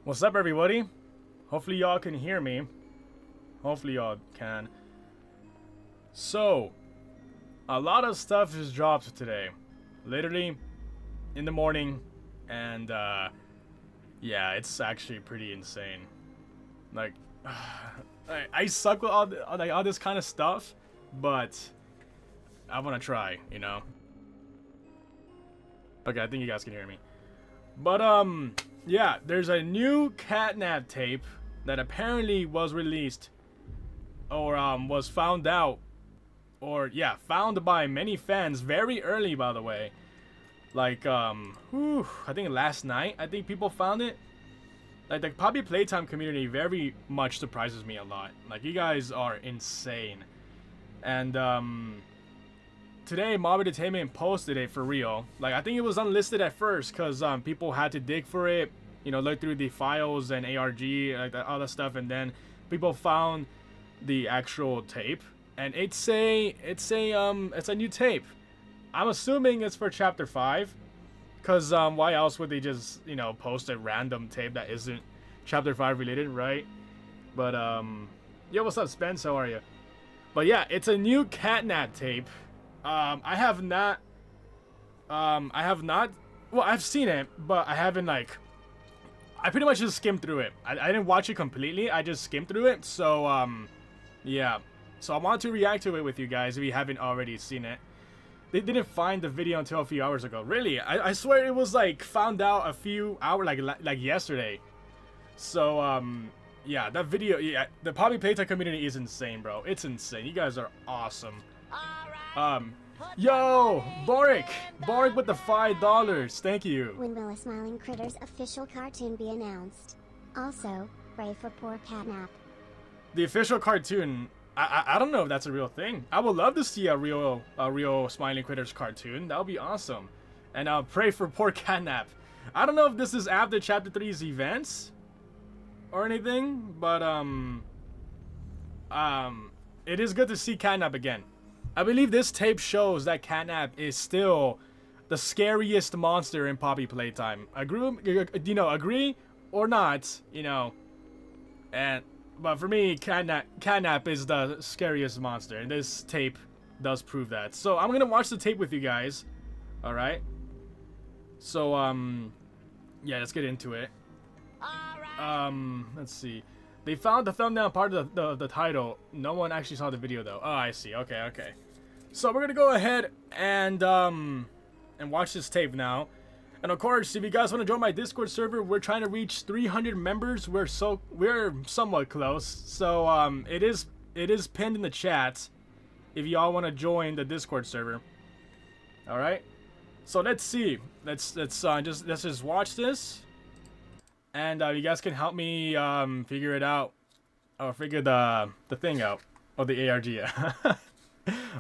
What's up, everybody? Hopefully y'all can hear me. Hopefully y'all can. So, a lot of stuff is dropped today. Literally, in the morning. And, yeah, it's actually pretty insane. Like, I suck with all this kind of stuff. But, I want to try, you know? Okay, I think you guys can hear me. But, yeah, there's a new CatNap tape that apparently was released or was found out, or yeah, found by many fans very early, by the way. Like I think last night, I think people found it. Like the Poppy Playtime community very much surprises me a lot. Like, you guys are insane. And today Mob Entertainment posted it for real. Like, I think it was unlisted at first because people had to dig for it, you know, look through the files and ARG, like all that stuff, and then people found the actual tape, and it's a new tape. I'm assuming it's for Chapter 5, because why else would they just, you know, post a random tape that isn't Chapter 5 related, right? But yo, what's up, Spence? How are you? But yeah, it's a new CatNap tape. I have not. Well, I've seen it, but I haven't, like. I pretty much just skimmed through it. I didn't watch it completely. I just skimmed through it. So, yeah. So I want to react to it with you guys if you haven't already seen it. They didn't find the video until a few hours ago. Really, I swear it was like found out a few hours, like yesterday. So, yeah, that video. Yeah, the Poppy Playtime community is insane, bro. It's insane. You guys are awesome. Yo, Boric with the $5. Thank you. When will a Smiling Critters official cartoon be announced? Also, pray for poor CatNap. The official cartoon. I don't know if that's a real thing. I would love to see a real Smiling Critters cartoon. That would be awesome. And I'll pray for poor CatNap. I don't know if this is after Chapter 3's events or anything, but it is good to see CatNap again. I believe this tape shows that CatNap is still the scariest monster in Poppy Playtime. Agree or not, you know. But for me, CatNap is the scariest monster, and this tape does prove that. So I'm gonna watch the tape with you guys. All right. So yeah, let's get into it. Let's see. They found the thumbnail part of the title. No one actually saw the video though. Oh, I see. Okay. So we're gonna go ahead and watch this tape now. And of course, if you guys want to join my Discord server, we're trying to reach 300 members. We're somewhat close. So it is pinned in the chat if y'all want to join the Discord server. All right. So let's see. Let's just watch this, and you guys can help me figure it out, or figure the thing out, or the ARG.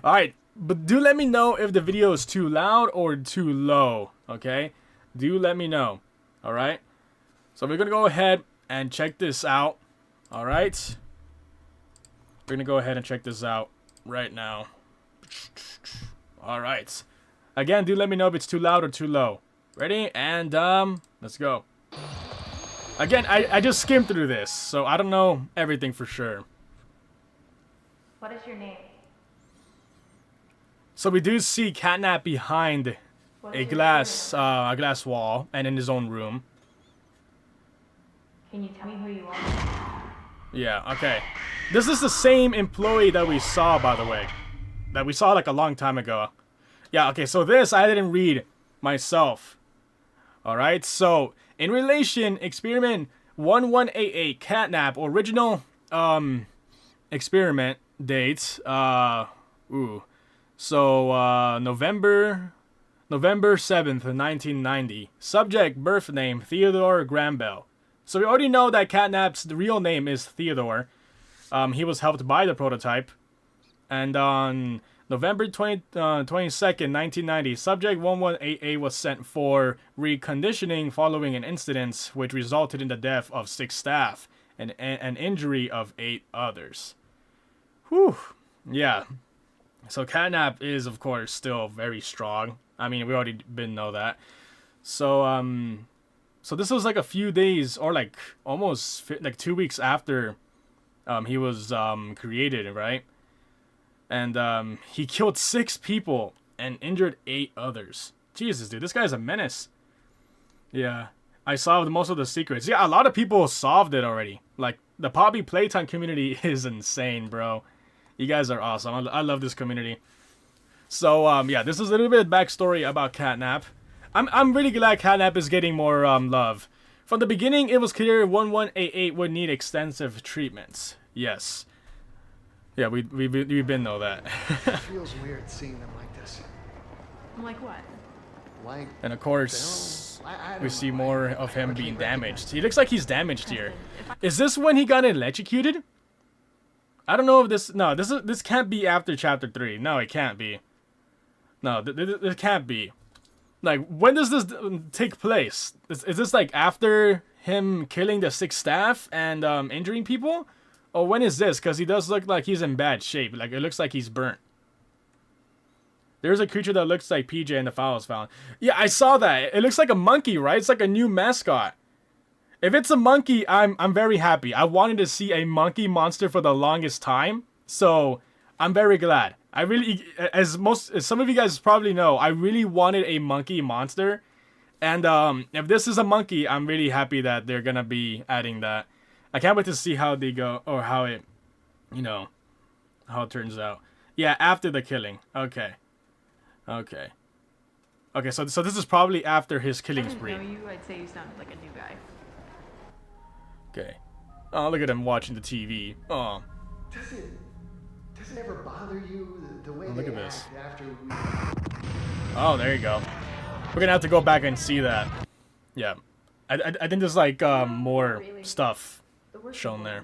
All right. But do let me know if the video is too loud or too low, okay? Do let me know, all right? So we're going to go ahead and check this out, all right? We're going to go ahead and check this out right now. All right. Again, do let me know if it's too loud or too low. Ready? And, let's go. Again, I just skimmed through this, so I don't know everything for sure. What is your name? So we do see CatNap behind a glass wall and in his own room. Can you tell me who you are? Yeah, okay. This is the same employee that we saw, by the way. That we saw like a long time ago. Yeah, okay, so this I didn't read myself. Alright, so in relation, experiment 1188 CatNap original experiment dates. So, November 7th, 1990. Subject, birth name, Theodore Grambell. So we already know that CatNap's real name is Theodore. He was helped by the prototype. And on November 22nd, 1990, Subject 1188 was sent for reconditioning following an incident which resulted in the death of 6 staff and an injury of 8 others. Whew. Yeah. So CatNap is, of course, still very strong. I mean, we already know that. So So this was like a few days or like almost like 2 weeks after he was created, right? And he killed 6 people and injured 8 others. Jesus, dude, this guy's a menace. Yeah, I solved most of the secrets. Yeah, a lot of people solved it already. Like, the Poppy Playtime community is insane, bro. You guys are awesome. I love this community. So, yeah, this is a little bit of backstory about CatNap. I'm really glad CatNap is getting more love. From the beginning, it was clear 1188 would need extensive treatments. Yes. Yeah, we've been know that. It feels weird seeing them like this. Like what? Like, And of course, we see more of him being damaged. He looks like he's damaged here. Is this when he got electrocuted? I don't know if this... No, this can't be after chapter 3. No, it can't be. No, this can't be. Like, when does this take place? Is this like after him killing the 6 staff and injuring people? Or when is this? Because he does look like he's in bad shape. Like, it looks like he's burnt. There's a creature that looks like PJ in the files found. Yeah, I saw that. It looks like a monkey, right? It's like a new mascot. If it's a monkey, I'm very happy. I wanted to see a monkey monster for the longest time. So, I'm very glad. I really, as some of you guys probably know, I really wanted a monkey monster. And if this is a monkey, I'm really happy that they're gonna be adding that. I can't wait to see how they go, or how it, you know, how it turns out. Yeah, after the killing. Okay. Okay. Okay, so this is probably after his killing spree. If I didn't know you, I'd say you sounded like a new guy. Okay. Oh, look at him watching the TV. Oh. Does it ever bother you the way Look they at this. act after we... Oh, there you go. We're gonna have to go back and see that. Yeah. I think there's like more stuff shown there.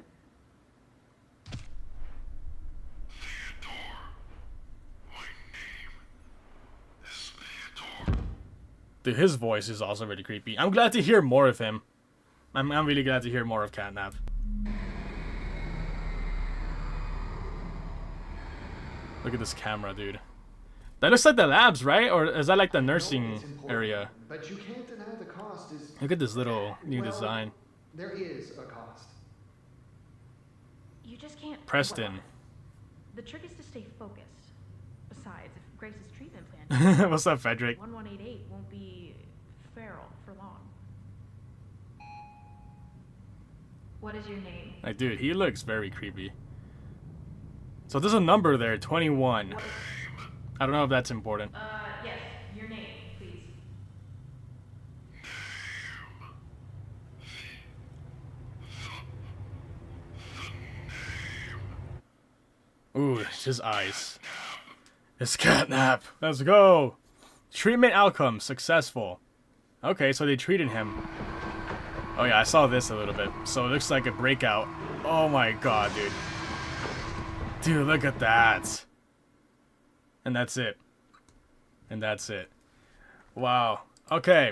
Dude, his voice is also really creepy. I'm glad to hear more of him. I'm really glad to hear more of CatNap. Look at this camera, dude. That looks like the labs, right? Or is that like the nursing area? But you can't deny the cost is... Look at this little new design. There is a cost. You just can't. Preston. The trick is to stay focused. Besides, if Grace's treatment plan What's up, Frederick? 1188 won't be feral for long. What is your name? Like, dude, he looks very creepy. So there's a number there, 21. I don't know if that's important. Yes, your name, please. Ooh, it's his eyes. It's CatNap. Let's go. Treatment outcome successful. Okay, so they treated him. Oh yeah, I saw this a little bit. So it looks like a breakout. Oh my god, dude. Dude, look at that. And that's it. And that's it. Wow. Okay.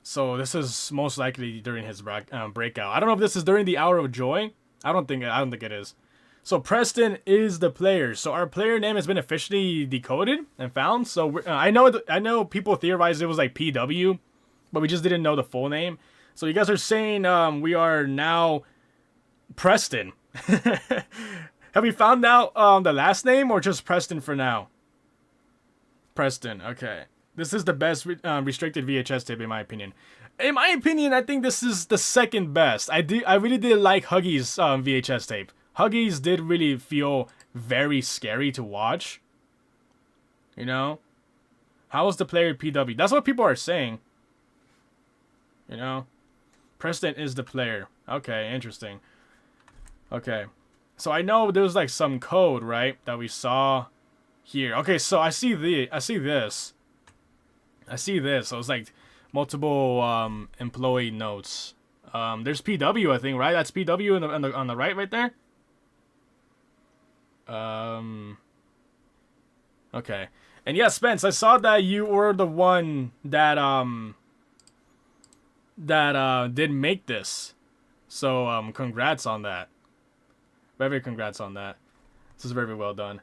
So this is most likely during his breakout. I don't know if this is during the Hour of Joy. I don't think it is. So Preston is the player. So our player name has been officially decoded and found. So I know people theorized it was like PW, but we just didn't know the full name. So you guys are saying we are now Preston. Have we found out the last name or just Preston for now? Preston, okay. This is the best restricted VHS tape in my opinion. In my opinion, I think this is the second best. I really did like Huggy's VHS tape. Huggy's did really feel very scary to watch. You know? How was the player PW? That's what people are saying. You know? Preston is the player. Okay, interesting. Okay. So I know there was like some code, right, that we saw here. Okay, so I see this. So it's like multiple employee notes. There's PW, I think, right? That's PW on the right there. Okay. And yeah, Spence, I saw that you were the one that did make this. So congrats on that. Very congrats on that. This is very well done.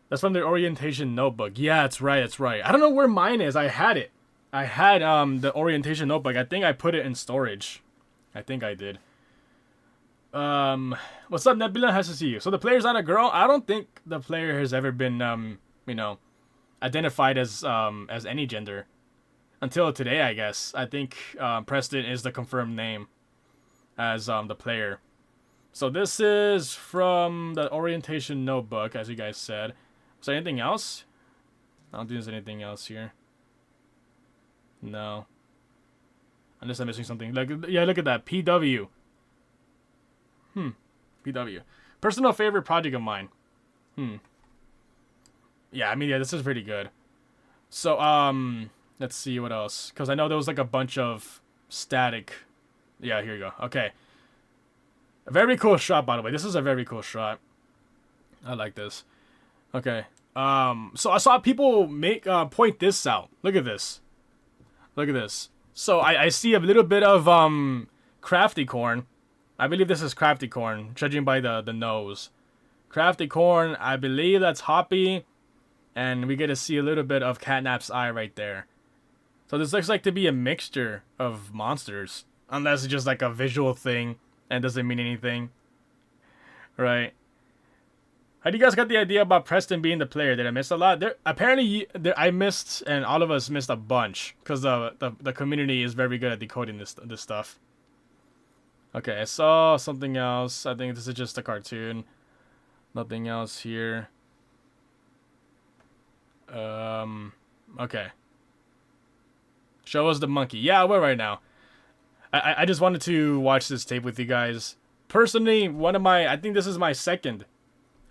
That's from the orientation notebook. Yeah, it's right. I don't know where mine is. I had it. I had the orientation notebook. I think I put it in storage. I think I did. What's up, Nebula? Nice to see you. So the player's not a girl. I don't think the player has ever been you know, identified as any gender until today, I guess. I think Preston is the confirmed name as the player. So this is from the orientation notebook, as you guys said. Is there anything else? I don't think there's anything else here. No. Unless I'm missing something. Like, yeah, look at that. PW. PW. Personal favorite project of mine. Yeah, I mean, yeah, this is pretty good. So, let's see what else. Because I know there was like a bunch of static. Yeah, here you go. Okay. A very cool shot, by the way. This is a very cool shot. I like this. Okay. So I saw people make point this out. Look at this. Look at this. So I see a little bit of crafty corn. I believe this is crafty corn, judging by the nose. Crafty corn, I believe that's Hoppy. And we get to see a little bit of CatNap's eye right there. So this looks like to be a mixture of monsters. Unless it's just like a visual thing and doesn't mean anything. Right. How do you guys get the idea about Preston being the player? Did I miss a lot? Apparently, I missed, and all of us missed a bunch. Because the community is very good at decoding this stuff. Okay, I saw something else. I think this is just a cartoon. Nothing else here. Okay. Show us the monkey. Yeah, I will right now. I just wanted to watch this tape with you guys. Personally, I think this is my second.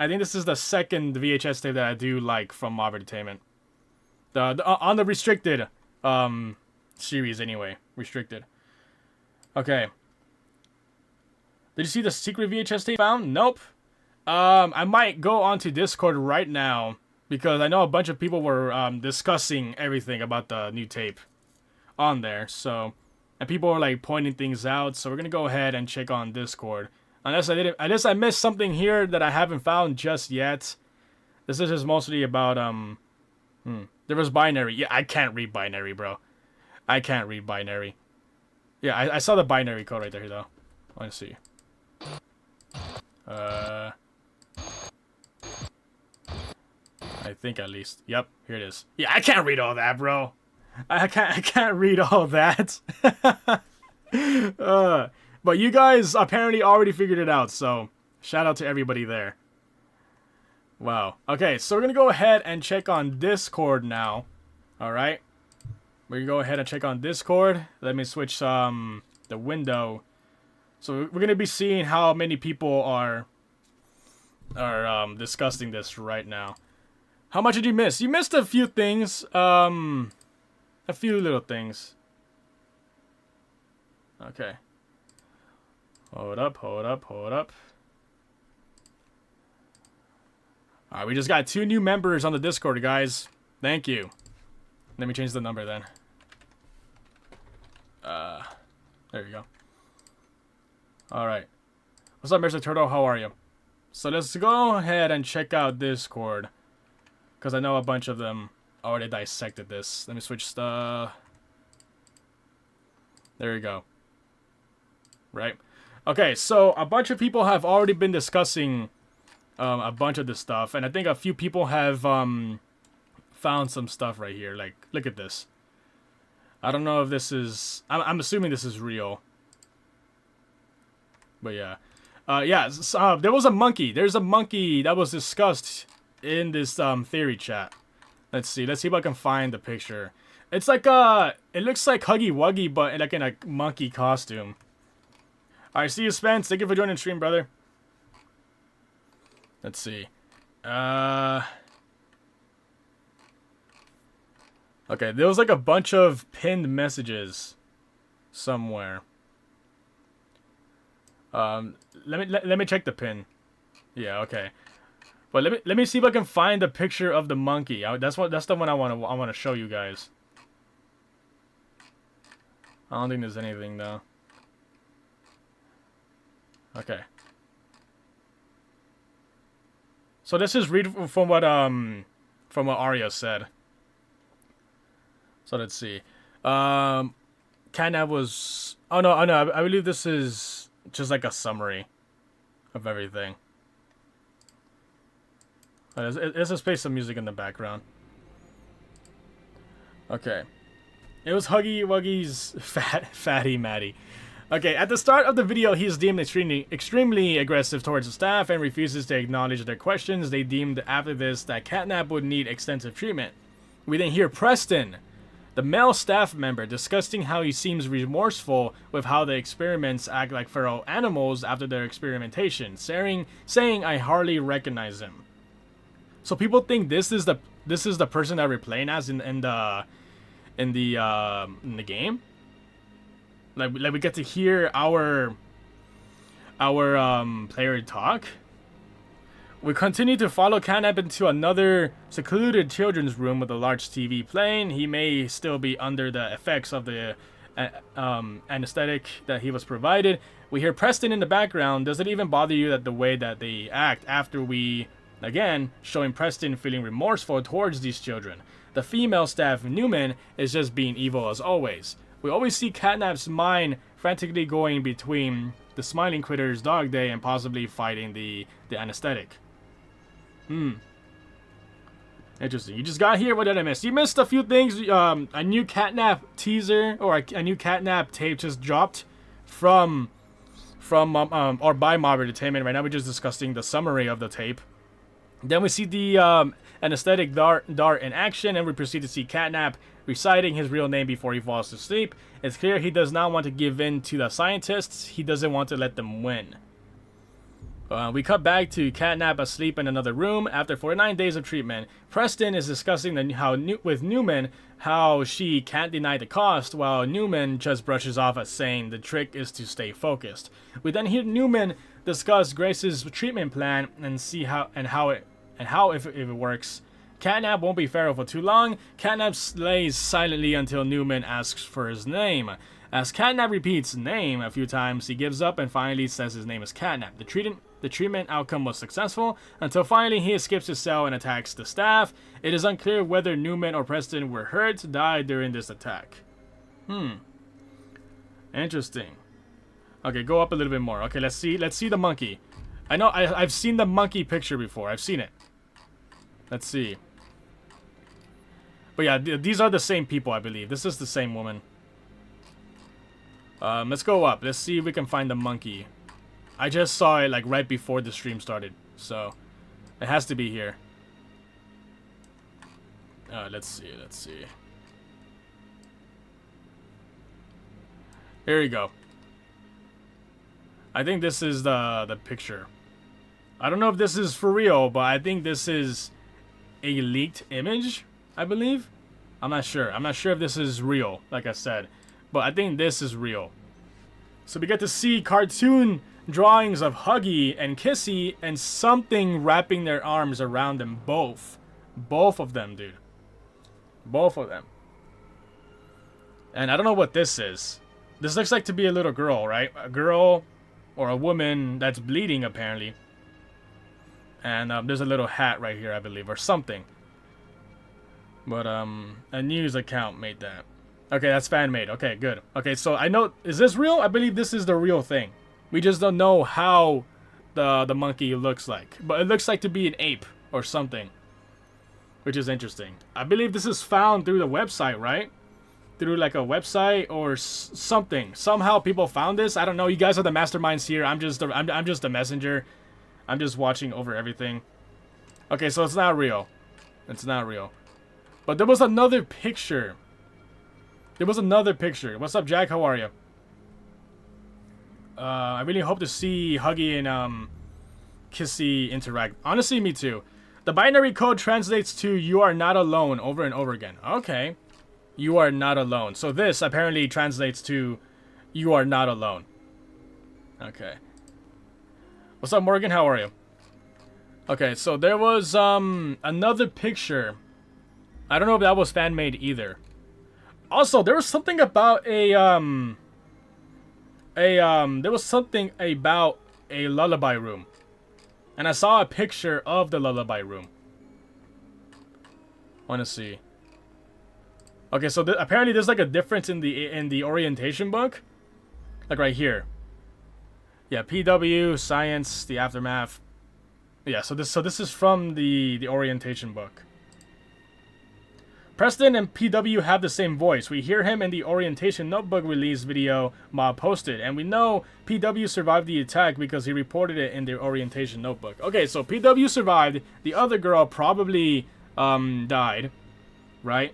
I think this is the second VHS tape that I do like from Mob Entertainment. On the restricted series anyway. Restricted. Okay. Did you see the secret VHS tape found? Nope. I might go onto Discord right now because I know a bunch of people were discussing everything about the new tape on there. So, and people were like pointing things out. So we're gonna go ahead and check on Discord. Unless I missed something here that I haven't found just yet. This is just mostly about there was binary. Yeah, I can't read binary, bro. I can't read binary. Yeah, I saw the binary code right there though. Let's see. I think at least. Yep, here it is. Yeah, I can't read all that, bro. I can't read all that. But you guys apparently already figured it out, so shout out to everybody there. Wow. Okay, so we're gonna go ahead and check on Discord now. Alright. We're gonna go ahead and check on Discord. Let me switch the window. So we're gonna be seeing how many people are discussing this right now. How much did you miss? You missed a few things. A few little things. Okay. Hold up. Alright, we just got 2 new members on the Discord, guys. Thank you. Let me change the number then. There you go. Alright. What's up, Mr. Turtle? How are you? So let's go ahead and check out Discord. Because I know a bunch of them already dissected this. Let me switch the... There you go. Right? Okay, so a bunch of people have already been discussing a bunch of this stuff. And I think a few people have found some stuff right here. Like, look at this. I don't know if this is... I'm assuming this is real. But yeah. There was a monkey. There's a monkey that was discussed in this theory chat. Let's see if I can find the picture. It's like it looks like Huggy Wuggy, but like in a monkey costume. Alright, see you, Spence. Thank you for joining the stream, brother. Let's see. Okay, there was like a bunch of pinned messages somewhere. Let me check the pin. Yeah, okay. But let me see if I can find a picture of the monkey. That's the one I want to show you guys. I don't think there's anything though. Okay. So this is read from what Arya said. So let's see. CatNap was... Oh no, I believe this is just like a summary of everything. Let's just play some music in the background. Okay. It was Huggy Wuggy's fatty Maddie. Okay, at the start of the video, he is deemed extremely aggressive towards the staff and refuses to acknowledge their questions. They deemed after this that CatNap would need extensive treatment. We then hear Preston, the male staff member, discussing how he seems remorseful with how the experiments act like feral animals after their experimentation, saying I hardly recognize him. So people think this is the person that we're playing as in the game. Like we get to hear our player talk. We continue to follow CatNap into another secluded children's room with a large TV playing. He may still be under the effects of the anesthetic that he was provided. We hear Preston in the background. Does it even bother you that the way that they act after we, again, showing Preston feeling remorseful towards these children? The female staff, Newman, is just being evil as always. We always see CatNap's mind frantically going between the smiling critters, DogDay, and possibly fighting the anesthetic. Interesting. You just got here. What did I miss? You missed a few things. A new CatNap teaser or a new CatNap tape just dropped from or by Mob Entertainment. Right now we're just discussing the summary of the tape. Then we see the anesthetic dart in action, and we proceed to see CatNap reciting his real name before he falls to sleep. It's clear he does not want to give in to the scientists. He doesn't want to let them win. We cut back to CatNap asleep in another room. After 49 days of treatment, Preston is discussing with Newman how she can't deny the cost, while Newman just brushes off as saying the trick is to stay focused. We then hear Newman discuss Grace's treatment plan and see how if it works. CatNap won't be feral for too long. CatNap slays silently until Newman asks for his name. As CatNap repeats name a few times, he gives up and finally says his name is CatNap. The treatment outcome was successful until finally he escapes his cell and attacks the staff. It is unclear whether Newman or Preston were hurt, died during this attack. Interesting. Okay, go up a little bit more. Okay, let's see the monkey. I know I've seen the monkey picture before. I've seen it. Let's see. But yeah, these are the same people, I believe. This is the same woman. Let's go up. Let's see if we can find the monkey. I just saw it like right before the stream started, so it has to be here. Let's see. Here we go. I think this is the picture. I don't know if this is for real, but I think this is a leaked image, I believe. I'm not sure. I'm not sure if this is real, like I said, but I think this is real. So we get to see cartoon drawings of Huggy and Kissy and something wrapping their arms around them both. Both of them, dude. Both of them. And I don't know what this is. This looks like to be a little girl, right? A girl or a woman that's bleeding, apparently. And there's a little hat right here, I believe, or something. But a news account made that. Okay, that's fan made. Okay, good. Okay, so I know, is this real? I believe this is the real thing. We just don't know how the monkey looks like. But it looks like to be an ape or something, which is interesting. I believe this is found through the website, right? Through like a website or something. Somehow people found this. I don't know. You guys are the masterminds here. I'm just the messenger. I'm just watching over everything. Okay, so it's not real. It's not real. But there was another picture. What's up, Jack? How are you? I really hope to see Huggy and Kissy interact. Honestly, me too. The binary code translates to "you are not alone" over and over again. Okay. You are not alone. So this apparently translates to "you are not alone." Okay. What's up, Morgan? How are you? Okay, so there was another picture. I don't know if that was fan made either. Also, there was something about there was something about a lullaby room. And I saw a picture of the lullaby room. Want to see. Okay, so apparently there's like a difference in the orientation book. Like right here. Yeah, PW, science, the aftermath. Yeah, so this is from the orientation book. Preston and PW have the same voice. We hear him in the orientation notebook release video Mob posted, and we know PW survived the attack because he reported it in the orientation notebook. Okay, so PW survived. The other girl probably died, right?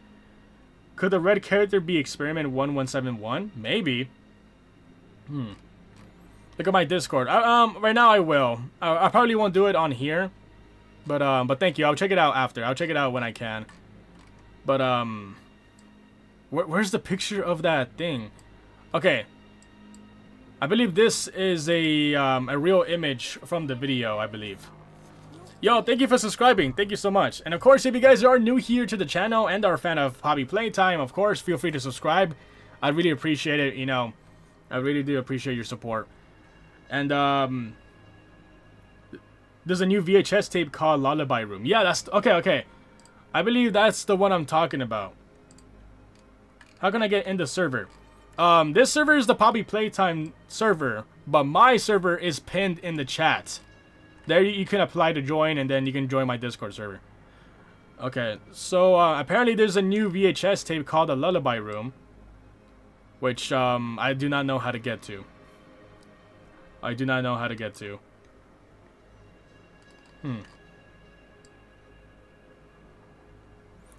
Could the red character be Experiment 1171? Maybe. Look at my Discord. Right now I will. I probably won't do it on here, but thank you. I'll check it out after. I'll check it out when I can. But where's the picture of that thing? Okay. I believe this is a real image from the video, I believe. Yo, thank you for subscribing. Thank you so much. And of course, if you guys are new here to the channel and are a fan of Poppy Playtime, of course, feel free to subscribe. I really appreciate it, you know. I really do appreciate your support. And there's a new VHS tape called Lullaby Room. Yeah, that's okay. I believe that's the one I'm talking about. How can I get in the server? This server is the Poppy Playtime server, but my server is pinned in the chat. There you can apply to join, and then you can join my Discord server. Okay, so apparently there's a new VHS tape called the Lullaby Room, which I do not know how to get to. I do not know how to get to. Do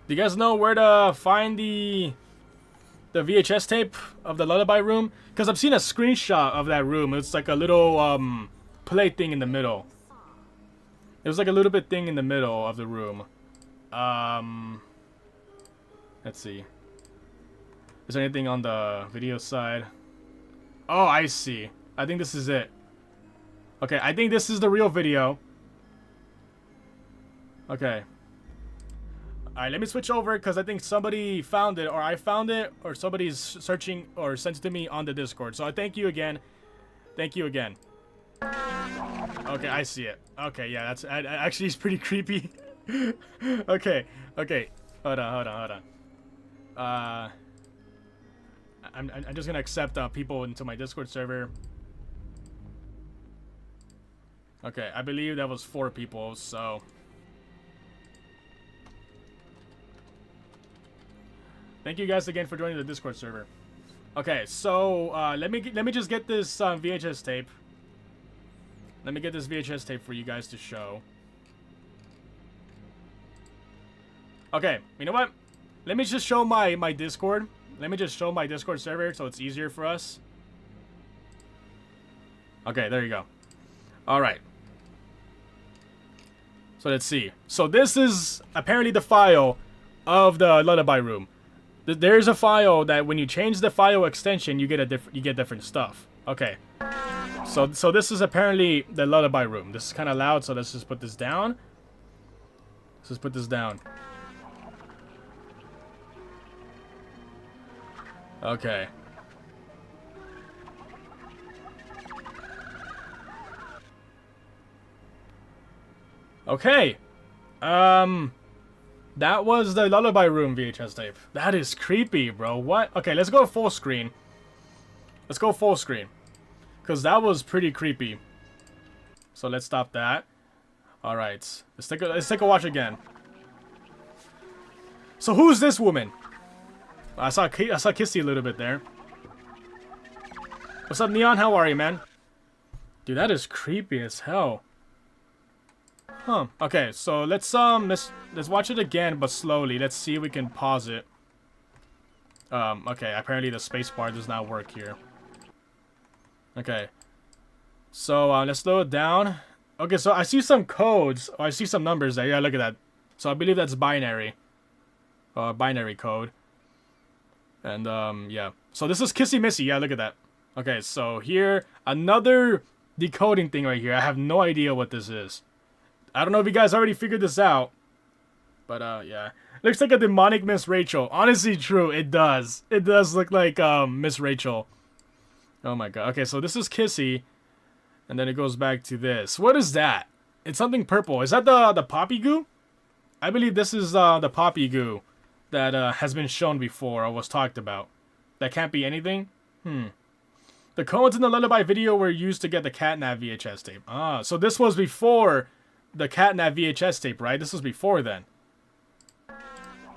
you guys know where to find the VHS tape of the Lullaby Room? Because I've seen a screenshot of that room. It's like a little play thing in the middle. It was like a little bit thing in the middle of the room. Let's see. Is there anything on the video side? Oh, I see. I think this is it. Okay, I think this is the real video. Okay. Alright, let me switch over because I think somebody found it, or I found it, or somebody's searching or sent it to me on the Discord. So I thank you again. Thank you again. Okay, I see it. Okay, yeah, that's actually it's pretty creepy. Okay. Hold on. I'm just gonna accept people into my Discord server. Okay, I believe that was 4 people, so. Thank you guys again for joining the Discord server. Okay, so let me just get this VHS tape. Let me get this VHS tape for you guys to show. Okay, you know what? Let me just show my Discord. Let me just show my Discord server so it's easier for us. Okay, there you go. All right. So let's see. So this is apparently the file of the Lullaby Room. There's a file that when you change the file extension, you get different stuff. Okay. So this is apparently the Lullaby Room. This is kind of loud, so let's just put this down. Let's just put this down. Okay. Okay. That was the Lullaby Room VHS tape. That is creepy, bro. What? Okay, let's go full screen. Let's go full screen. Because that was pretty creepy. So let's stop that. Alright. Let's take a watch again. So who's this woman? I saw Kissy a little bit there. What's up, Neon? How are you, man? Dude, that is creepy as hell. Huh. Okay, so let's watch it again, but slowly. Let's see if we can pause it. Okay, apparently the spacebar does not work here. Okay. So let's slow it down. Okay, so I see some codes. Oh, I see some numbers there. Yeah, look at that. So I believe that's binary. Binary code. And yeah. So this is Kissy Missy. Yeah, look at that. Okay, so here another decoding thing right here. I have no idea what this is. I don't know if you guys already figured this out. But, yeah. Looks like a demonic Miss Rachel. Honestly, true. It does. It does look like, Miss Rachel. Oh my god. Okay, so this is Kissy. And then it goes back to this. What is that? It's something purple. Is that the Poppy goo? I believe this is, the Poppy goo. that has been shown before or was talked about. That can't be anything? The codes in the lullaby video were used to get the CatNap VHS tape. Ah, so this was before the CatNap VHS tape, right? This was before then.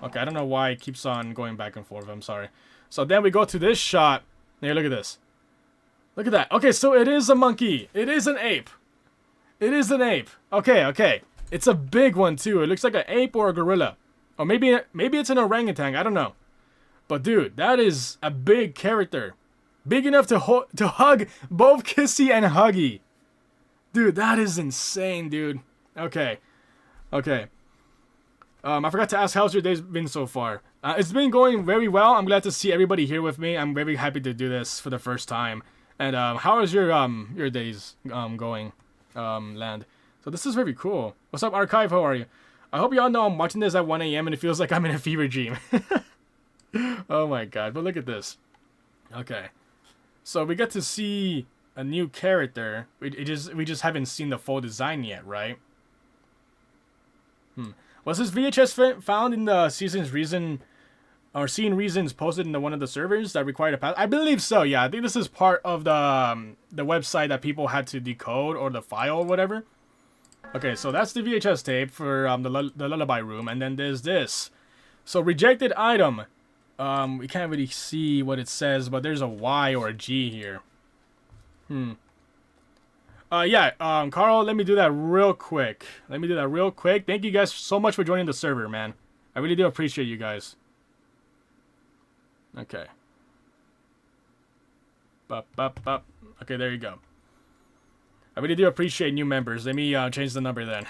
Okay, I don't know why it keeps on going back and forth. I'm sorry. So then we go to this shot. Here, look at this. Look at that. Okay, so it is a monkey. It is an ape. It is an ape. Okay, okay. It's a big one, too. It looks like an ape or a gorilla. Or maybe it's an orangutan. I don't know. But, dude, that is a big character. Big enough to hug both Kissy and Huggy. Dude, that is insane, dude. Okay. Okay. I forgot to ask, how's your day's been so far? It's been going very well. I'm glad to see everybody here with me. I'm very happy to do this for the first time. And how is your days going, Land? So this is very cool. What's up, Archive? How are you? I hope y'all know I'm watching this at 1 a.m. and it feels like I'm in a fever dream. Oh my god, but look at this. Okay. So we get to see a new character. We just haven't seen the full design yet, right? Was this VHS found in the season's reason or scene reasons posted in one of the servers that required a pass? I believe so. Yeah, I think this is part of the website that people had to decode or the file or whatever. Okay, so that's the VHS tape for the lullaby room, and then there's this. So rejected item. We can't really see what it says, but there's a Y or a G here. Yeah, Carl, let me do that real quick. Thank you guys so much for joining the server, man. I really do appreciate you guys. Okay. Okay, there you go. I really do appreciate new members. Let me change the number then.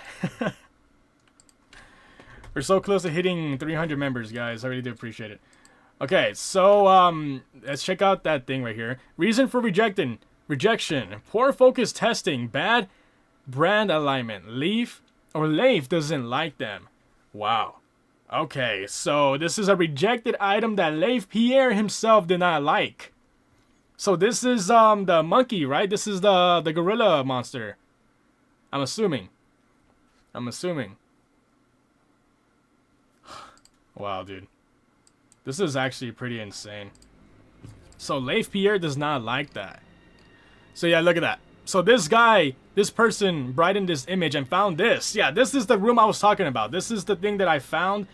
We're so close to hitting 300 members, guys. I really do appreciate it. Okay, so let's check out that thing right here. Reason for rejection. Poor focus testing. Bad brand alignment. Leaf doesn't like them. Wow. Okay, so this is a rejected item that Leif Pierre himself did not like. So this is the monkey, right? This is the gorilla monster. I'm assuming. Wow, dude. This is actually pretty insane. So Leif Pierre does not like that. So yeah, look at that. So this person brightened this image and found this. Yeah, this is the room I was talking about. This is the thing that I found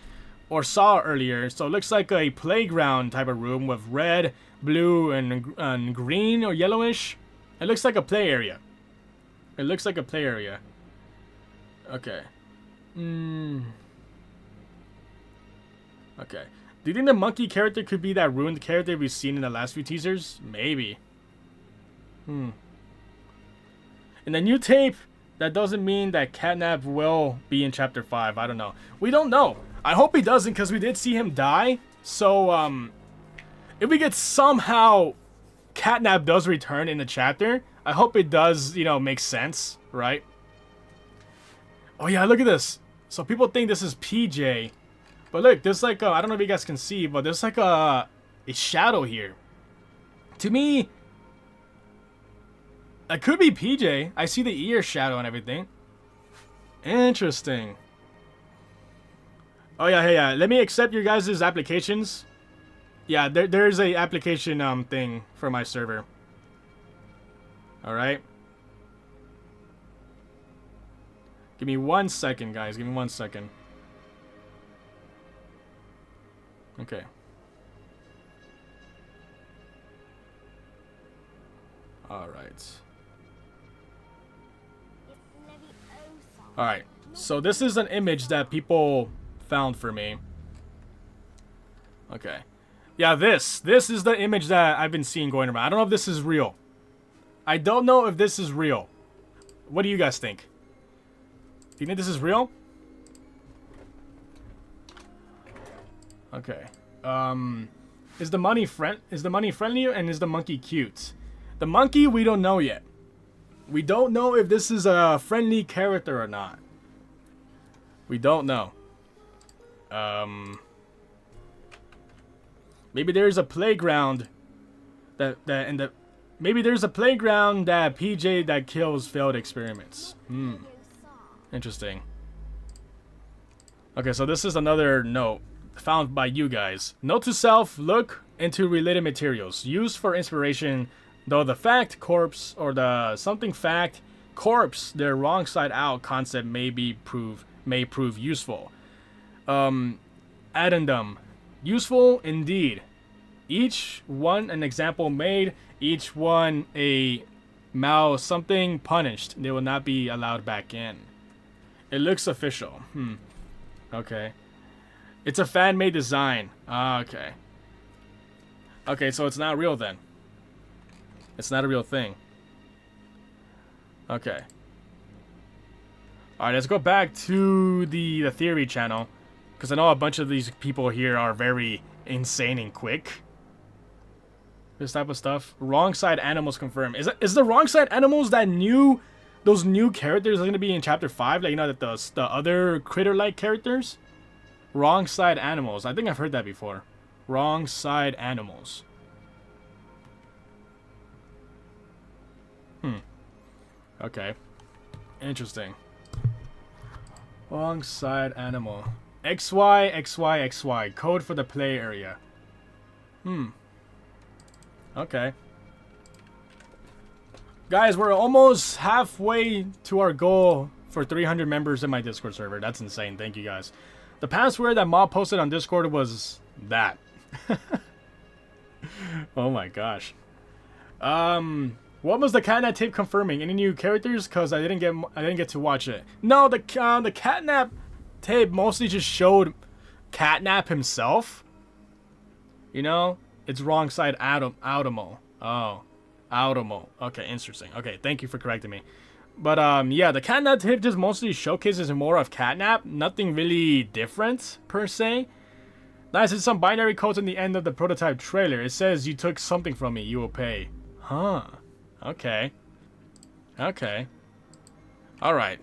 or saw earlier. So it looks like a playground type of room with red, blue, and green or yellowish. It looks like a play area. Okay. Okay. Do you think the monkey character could be that ruined character we've seen in the last few teasers? Maybe. In the new tape, that doesn't mean that CatNap will be in Chapter 5. I don't know. We don't know. I hope he doesn't, because we did see him die. So, if we get somehow CatNap does return in the chapter, I hope it does, you know, make sense, right? Oh yeah, look at this. So people think this is PJ. But look, there's like I don't know if you guys can see, but there's like a shadow here. To me, it could be PJ. I see the ear shadow and everything. Interesting. Oh yeah, hey, let me accept your guys' applications. Yeah, there's a application thing for my server. All right. Give me 1 second, guys. Give me 1 second. Okay. All right. All right. So this is an image that people found for me. Okay. Yeah, this is the image that I've been seeing going around. I don't know if this is real. What do you guys think? Do you think this is real? Okay. Is the money friendly and is the monkey cute? The monkey we don't know yet. We don't know if this is a friendly character or not. We don't know. Maybe there's a playground maybe there's a playground that PJ that kills failed experiments. Interesting. Okay, so this is another note found by you guys. Note to self, look into related materials. Used for inspiration, though the fact, corpse, or the something fact, corpse, their wrong side out concept may prove useful. Addendum. Useful indeed. Each one an example made, each one a mal something punished. They will not be allowed back in. It looks official. Okay. It's a fan-made design. Ah, okay. Okay, so it's not real then. It's not a real thing. Okay. Alright, let's go back to the theory channel. Because I know a bunch of these people here are very insane and quick. This type of stuff. Wrong side animals confirmed. Is the wrong side animals that new... Those new characters are going to be in Chapter 5? Like, you know, that the other critter-like characters? Wrong side animals. I think I've heard that before. Wrong side animals. Okay. Interesting. Wrong side animal. XY, XY, XY. Code for the play area. Okay. Guys, we're almost halfway to our goal for 300 members in my Discord server. That's insane. Thank you guys. The password that Mob posted on Discord was that. Oh my gosh. What was the CatNap tape confirming? Any new characters? Cause I didn't get to watch it. No, the CatNap tape mostly just showed CatNap himself. You know, it's wrong side Automo. Oh, Automo. Okay, interesting. Okay, thank you for correcting me. But yeah, the CatNap tape just mostly showcases more of CatNap. Nothing really different per se. Nice, it's some binary codes in the end of the prototype trailer. It says you took something from me, you will pay. Huh. Okay. Okay. Alright.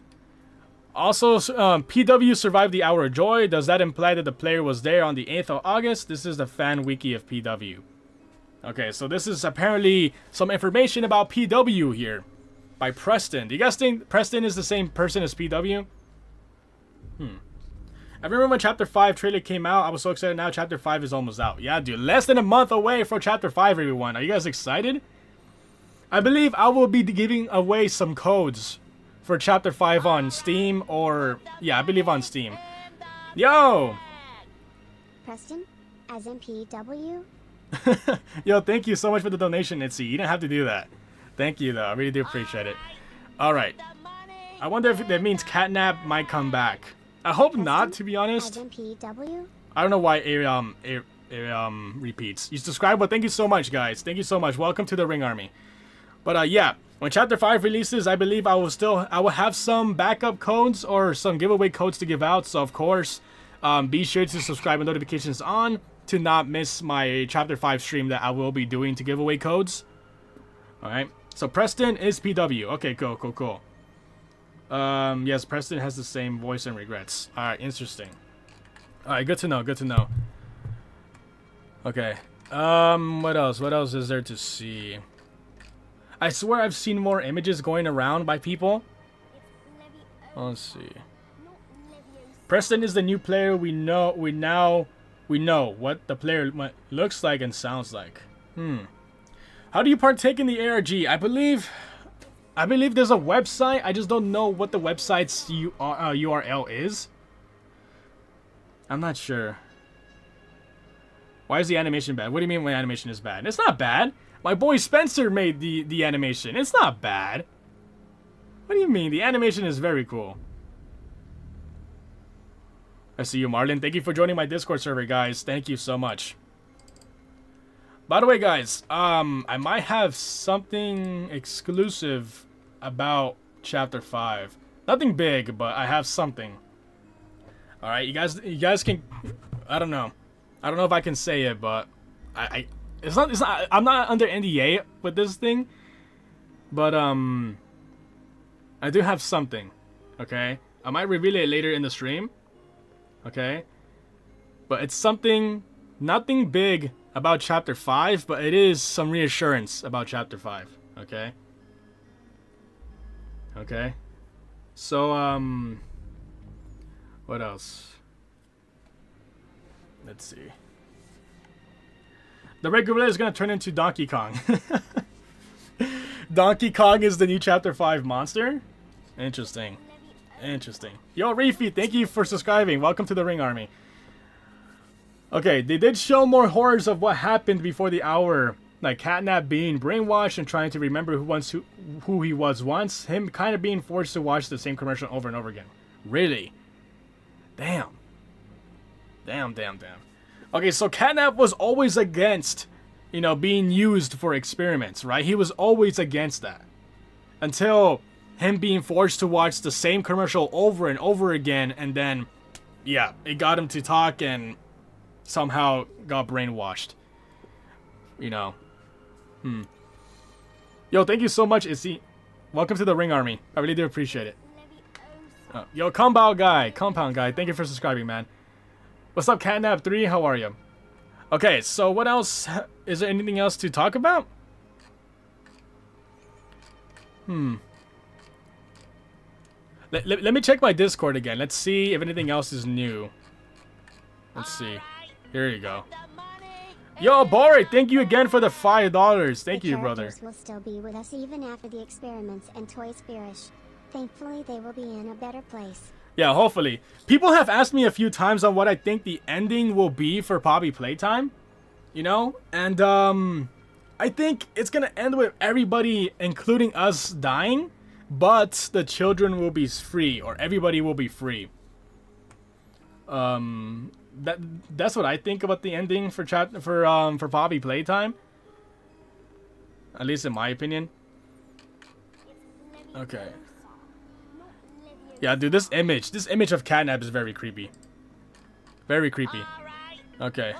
Also, PW survived the Hour of Joy. Does that imply that the player was there on the 8th of August? This is the fan wiki of PW. Okay, so this is apparently some information about PW here. By Preston. Do you guys think Preston is the same person as PW? I remember when Chapter 5 trailer came out, I was so excited. Now Chapter 5 is almost out. Yeah, dude. Less than a month away from Chapter 5, everyone. Are you guys excited? I believe I will be giving away some codes for Chapter 5 on Steam or... Yeah, I believe on Steam. Yo! Preston? As in PW? Yo, thank you so much for the donation, Itzy. You didn't have to do that. Thank you, though. I really do appreciate it. Alright. I wonder if that means CatNap might come back. I hope not, to be honest. As in PW? I don't know why it repeats. You subscribe, but thank you so much, guys. Thank you so much. Welcome to the Ring Army. But yeah, when Chapter 5 releases, I believe I will have some backup codes or some giveaway codes to give out. So of course, be sure to subscribe and notifications on to not miss my Chapter 5 stream that I will be doing to give away codes. Alright. So Preston is PW. Okay, cool. Yes, Preston has the same voice and regrets. Alright, interesting. Alright, good to know. Okay. What else? What else is there to see? I swear I've seen more images going around by people. Let's see. Preston is the new player. We know what the player looks like and sounds like. How do you partake in the ARG? I believe there's a website. I just don't know what the website's URL is. I'm not sure. Why is the animation bad? What do you mean when animation is bad? It's not bad. My boy Spencer made the animation. It's not bad. What do you mean? The animation is very cool. I see you, Marlon. Thank you for joining my Discord server, guys. Thank you so much. By the way, guys, I might have something exclusive about Chapter 5. Nothing big, but I have something. All right, you guys can. I don't know if I can say it, but it's not. I'm not under NDA with this thing, but I do have something. Okay, I might reveal it later in the stream. Okay, but it's something. Nothing big about Chapter 5, but it is some reassurance about Chapter 5. Okay. Okay. So what else? Let's see. The Red Gorilla is gonna turn into Donkey Kong. Donkey Kong is the new Chapter 5 monster? Interesting. Interesting. Yo, Reefy, thank you for subscribing. Welcome to the Ring Army. Okay, they did show more horrors of what happened before the hour. Like CatNap being brainwashed and trying to remember who he was once. Him kind of being forced to watch the same commercial over and over again. Really? Damn. Damn. Okay, so CatNap was always against, you know, being used for experiments, right? He was always against that. Until him being forced to watch the same commercial over and over again, and then, yeah, it got him to talk and somehow got brainwashed. You know. Yo, thank you so much, Issy. Welcome to the Ring Army. I really do appreciate it. Yo, Compound Guy, thank you for subscribing, man. What's up, CatNap 3? How are you? Okay, so what else? Is there anything else to talk about? Let me check my Discord again. Let's see if anything else is new. Let's see. Here you go. Yo, Bori, thank you again for the $5. Thank you, brother. The characters will still be with us even after the experiments and toys perish. Thankfully, they will be in a better place. Yeah, hopefully. People have asked me a few times on what I think the ending will be for Poppy Playtime. You know? And, I think it's gonna end with everybody, including us, dying. But the children will be free, or everybody will be free. That's what I think about the ending for Poppy Playtime. At least in my opinion. Okay. Yeah, dude, this image of CatNap is very creepy. Very creepy. Okay.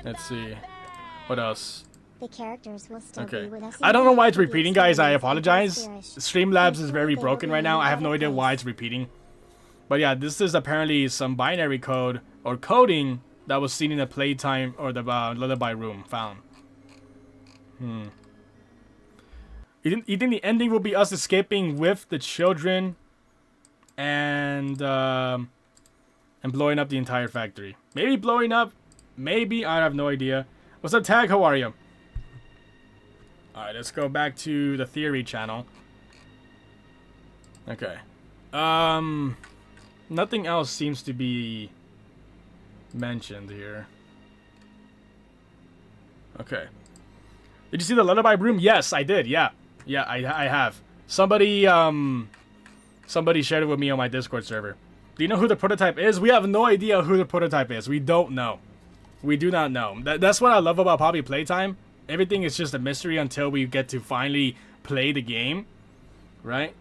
Let's see. What else? The characters will still be with us. I don't know why it's repeating, guys. I apologize. Streamlabs is very broken right now. I have no idea why it's repeating. But yeah, this is apparently some binary code or coding that was seen in the playtime or the lullaby room found. You think the ending will be us escaping with the children and blowing up the entire factory? Maybe blowing up. Maybe. I have no idea. What's up, Tag? How are you? Alright, let's go back to the theory channel. Okay. Nothing else seems to be mentioned here. Okay. Did you see the lullaby room? Yes, I did. Yeah. Yeah, I have. Somebody shared it with me on my Discord server. Do you know who the prototype is? We have no idea who the prototype is. We don't know. We do not know. That's what I love about Poppy Playtime. Everything is just a mystery until we get to finally play the game. Right?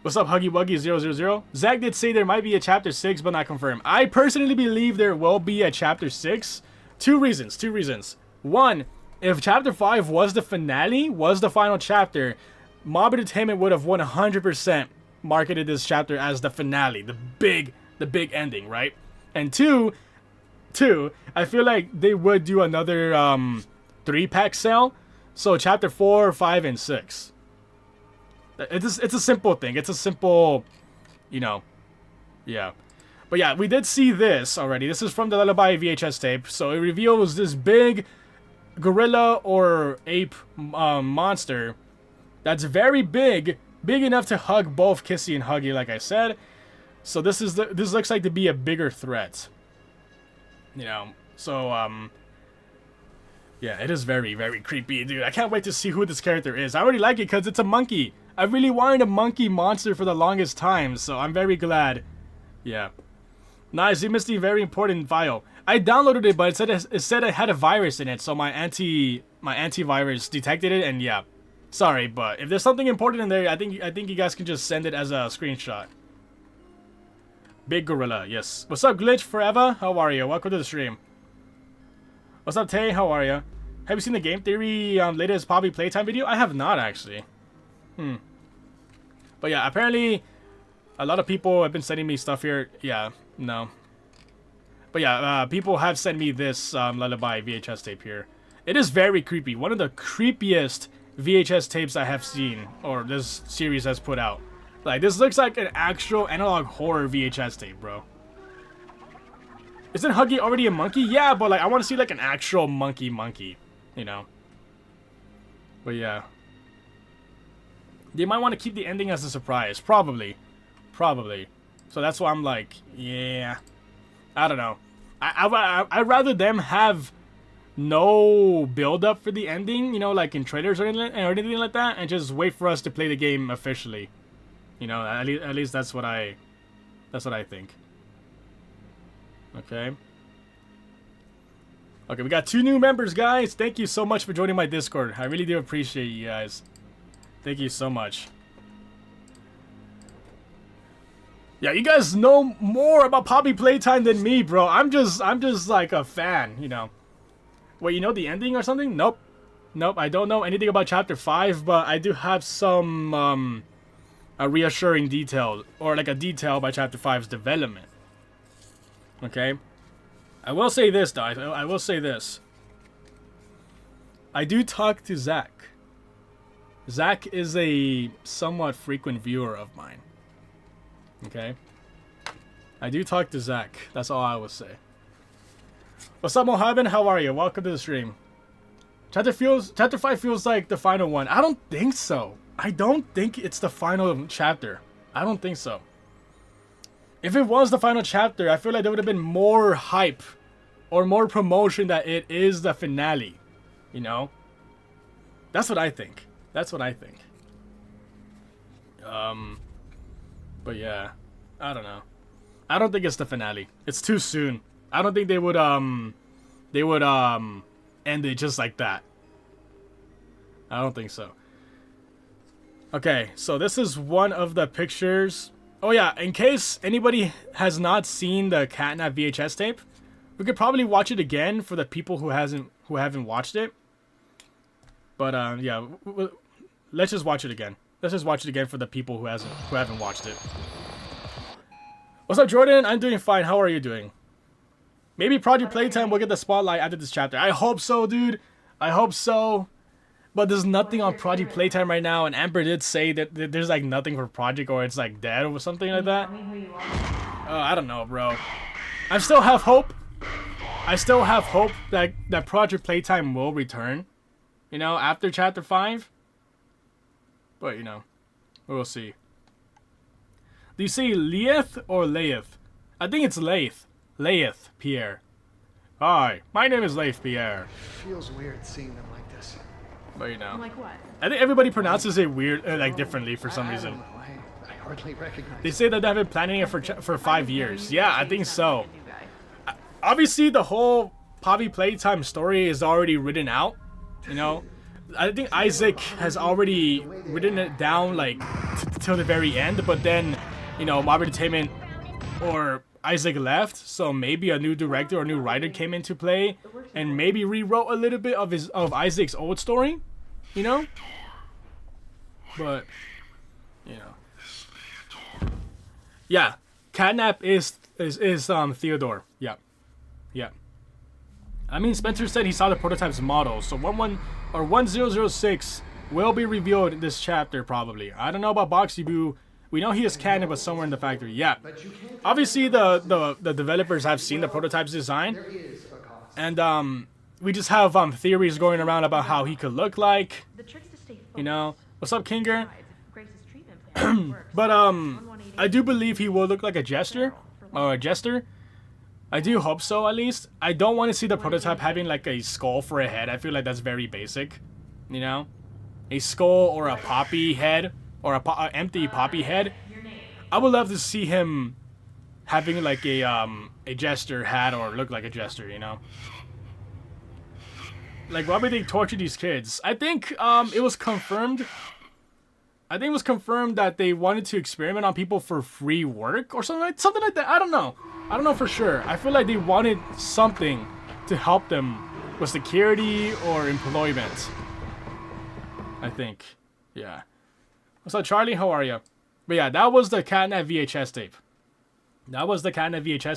What's up, Huggy Wuggy 000? Zach did say there might be a Chapter 6, but not confirmed. I personally believe there will be a Chapter 6. Two reasons. One, if Chapter 5 was the finale, was the final chapter, Mob Entertainment would have 100% marketed this chapter as the finale, the big ending, right? And two, I feel like they would do another 3-pack sale. So Chapter 4, 5, and 6. It's a simple thing. It's a simple, you know, yeah. But yeah, we did see this already. This is from the Lullaby VHS tape. So it reveals this big gorilla or ape monster that's very big enough to hug both Kissy and Huggy, like I said. So this looks like to be a bigger threat. You know, so yeah, it is very, very creepy, dude. I can't wait to see who this character is. I already like it because it's a monkey. I really wanted a monkey monster for the longest time, so I'm very glad. Yeah. Nice, you missed the very important file. I downloaded it, but it said it had a virus in it, so my antivirus detected it, and yeah. Sorry, but if there's something important in there, I think you guys can just send it as a screenshot. Big gorilla, yes. What's up, Glitch Forever? How are you? Welcome to the stream. What's up, Tay? How are you? Have you seen the Game Theory latest Poppy Playtime video? I have not, actually. But yeah, apparently a lot of people have been sending me stuff here. Yeah, no. But yeah, people have sent me this Lullaby VHS tape here. It is very creepy. One of the creepiest VHS tapes I have seen, or this series has put out. Like, this looks like an actual analog horror VHS tape, bro. Isn't Huggy already a monkey? Yeah, but like I want to see like an actual monkey, you know. But yeah. They might want to keep the ending as a surprise. Probably. So that's why I'm like, yeah. I don't know. I'd rather them have no build up for the ending, you know, like in trailers or anything like that, and just wait for us to play the game officially. You know, at least that's what I think. Okay. Okay, we got 2 new members, guys. Thank you so much for joining my Discord. I really do appreciate you guys. Thank you so much. Yeah, you guys know more about Poppy Playtime than me, bro. I'm just like a fan, you know. Wait, you know the ending or something? Nope. I don't know anything about Chapter 5, but I do have some a reassuring detail, or like a detail by Chapter 5's development. Okay? I will say this, though. I will say this. I do talk to Zach. Zach is a somewhat frequent viewer of mine. Okay? I do talk to Zach. That's all I will say. What's up, Mohammed? How are you? Welcome to the stream. Chapter 5 feels like the final one. I don't think so. I don't think it's the final chapter. I don't think so. If it was the final chapter, I feel like there would have been more hype or more promotion that it is the finale. You know? That's what I think. But yeah, I don't know. I don't think it's the finale. It's too soon. I don't think they would end it just like that. I don't think so. Okay, so this is one of the pictures. Oh yeah, in case anybody has not seen the CatNap VHS tape, we could probably watch it again for the people who haven't watched it. But yeah, let's just watch it again. Let's just watch it again for the people who haven't watched it. What's up, Jordan? I'm doing fine. How are you doing? Maybe Project Playtime will get the spotlight after this chapter. I hope so, dude. I hope so. But there's nothing on Project Playtime right now, and Amber did say that there's like nothing for Project, or it's like dead or something like that. I don't know, bro. I still have hope. I still have hope that Project Playtime will return. You know, after Chapter 5. But, you know, we'll see. Do you say Leith or Leith? I think it's Leith. Leith Pierre. Hi, my name is Leith Pierre. Feels weird seeing them like this. But, you know. Like what? I think everybody pronounces it weird, like differently for some reason. I don't know. I hardly recognize They say that they've been planning it for 5 years. Yeah, I think so. Obviously, the whole Poppy Playtime story is already written out. You know, I think Isaac has already written it down like till the very end. But then, you know, Mob Entertainment or Isaac left, so maybe a new director or new writer came into play and maybe rewrote a little bit of Isaac's old story. You know, but you know, yeah, CatNap is Theodore. Yeah. I mean, Spencer said he saw the prototype's model, so 1006 will be revealed in this chapter probably. I don't know about Boxy Boo. We know he is canon, but somewhere in the factory. Yeah. Obviously, the developers have seen the prototype's design, and we just have theories going around about how he could look like. You know, what's up, Kinger? But I do believe he will look like a jester or a jester. I do hope so, at least. I don't want to see the prototype having like a skull for a head. I feel like that's very basic, you know? A skull or a poppy head, or a empty poppy head. I would love to see him having like a jester hat, or look like a jester, you know? Like, why would they torture these kids? I think it was confirmed. I think it was confirmed that they wanted to experiment on people for free work or something like that. I don't know. I don't know for sure. I feel like they wanted something to help them with security or employment. I think. Yeah. What's up, Charlie? How are you? But yeah, that was the CatNap VHS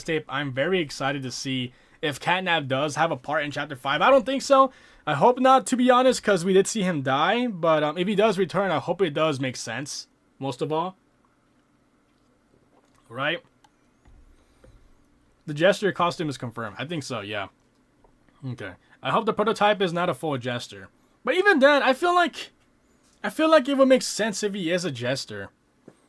tape. I'm very excited to see if CatNap does have a part in Chapter 5. I don't think so. I hope not, to be honest, because we did see him die. But if he does return, I hope it does make sense. Most of all. Right? The Jester costume is confirmed. I think so, yeah. Okay. I hope the prototype is not a full Jester. But even then, I feel like it would make sense if he is a Jester.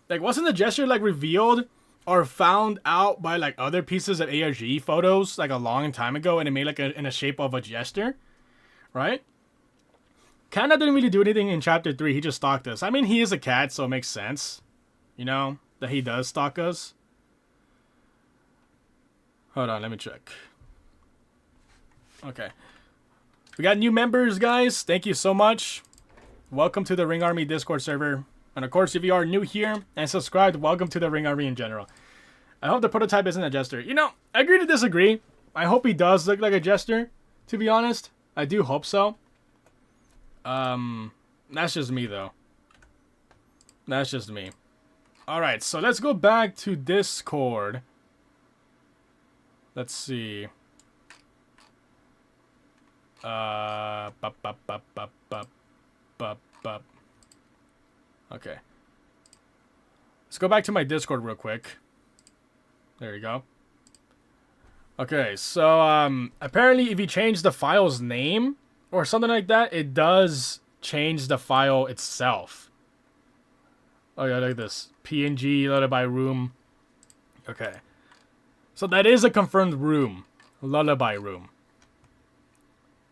Like, wasn't the Jester, like, revealed or found out by, like, other pieces of ARG photos, like, a long time ago, and it made, like, in a shape of a Jester? Right? CatNap didn't really do anything in Chapter 3. He just stalked us. I mean, he is a cat, so it makes sense. You know? That he does stalk us. Hold on, let me check. Okay. We got new members, guys. Thank you so much. Welcome to the Ring Army Discord server. And of course, if you are new here and subscribed, welcome to the Ring Army in general. I hope the prototype isn't a Jester. You know, I agree to disagree. I hope he does look like a Jester, to be honest. I do hope so. That's just me, though. That's just me. Alright, so let's go back to Discord. Let's see. Okay. Let's go back to my Discord real quick. There you go. Okay, so, apparently if you change the file's name or something like that, it does change the file itself. Oh yeah, look at this. PNG, lullaby room. Okay. So that is a confirmed room. Lullaby room.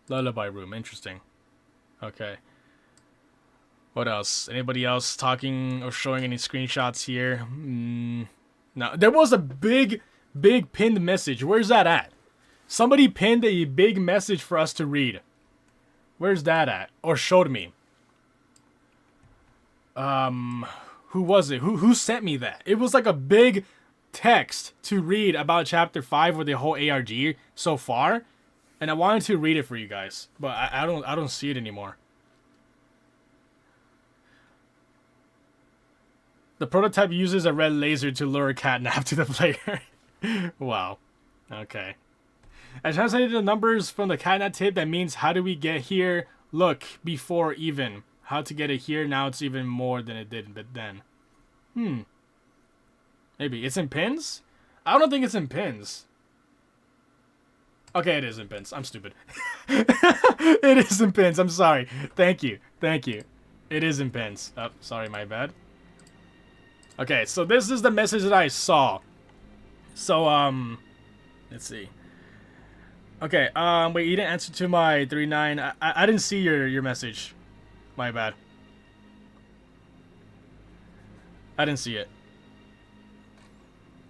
Lullaby room, interesting. Okay. What else? Anybody else talking or showing any screenshots here? No. There was a big pinned message. Where's that at? Somebody pinned a big message for us to read. Where's that at? Or showed me. Who was it? Who sent me that? It was like a big text to read about Chapter 5 with the whole ARG so far. And I wanted to read it for you guys. But I don't see it anymore. The prototype uses a red laser to lure CatNap to the player. Wow. Okay. I translated the numbers from the CatNap tape. That means how do we get here? Look, before even. How to get it here. Now it's even more than it did but then. Maybe. It's in pins? I don't think it's in pins. Okay, it is in pins. I'm stupid. It is in pins. I'm sorry. Thank you. Thank you. It is in pins. Oh, sorry, my bad. Okay, so this is the message that I saw. So, let's see. Okay, wait, you didn't answer to my 3-9. I didn't see your message. My bad. I didn't see it.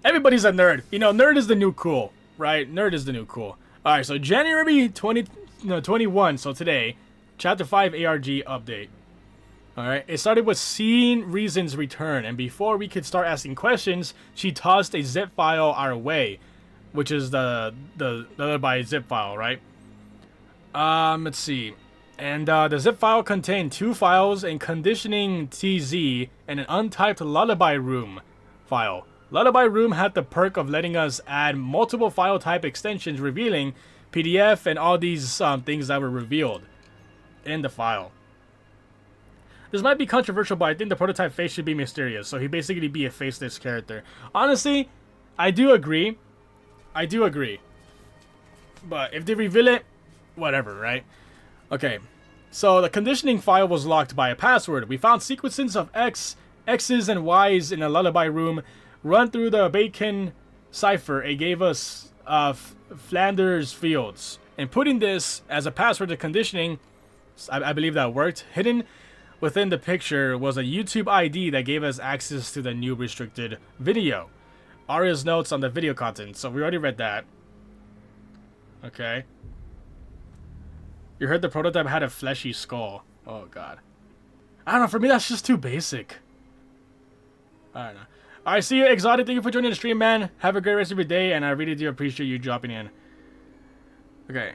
Everybody's a nerd. You know, nerd is the new cool, right? Nerd is the new cool. Alright, so January 21, so today, Chapter 5 ARG update. Alright, it started with seeing Reason's return, and before we could start asking questions, she tossed a zip file our way, which is the lullaby zip file, right? Let's see. And the zip file contained 2 files, a conditioning TZ, and an untyped lullaby room file. Lullaby room had the perk of letting us add multiple file type extensions, revealing PDF and all these things that were revealed in the file. This might be controversial, but I think the prototype face should be mysterious, so he basically be a faceless character. Honestly, I do agree. I do agree. But if they reveal it, whatever, right? Okay, so the conditioning file was locked by a password. We found sequences of X's and Y's in a lullaby room. Run through the Bacon cipher. It gave us Flanders Fields. And putting this as a password to conditioning, I believe that worked. Hidden within the picture was a YouTube ID that gave us access to the new restricted video. Aria's notes on the video content. So we already read that. Okay. You heard the prototype had a fleshy skull. Oh god. I don't know, for me that's just too basic. I don't know. Alright, see you, Exotic. Thank you for joining the stream, man. Have a great rest of your day, and I really do appreciate you dropping in. Okay,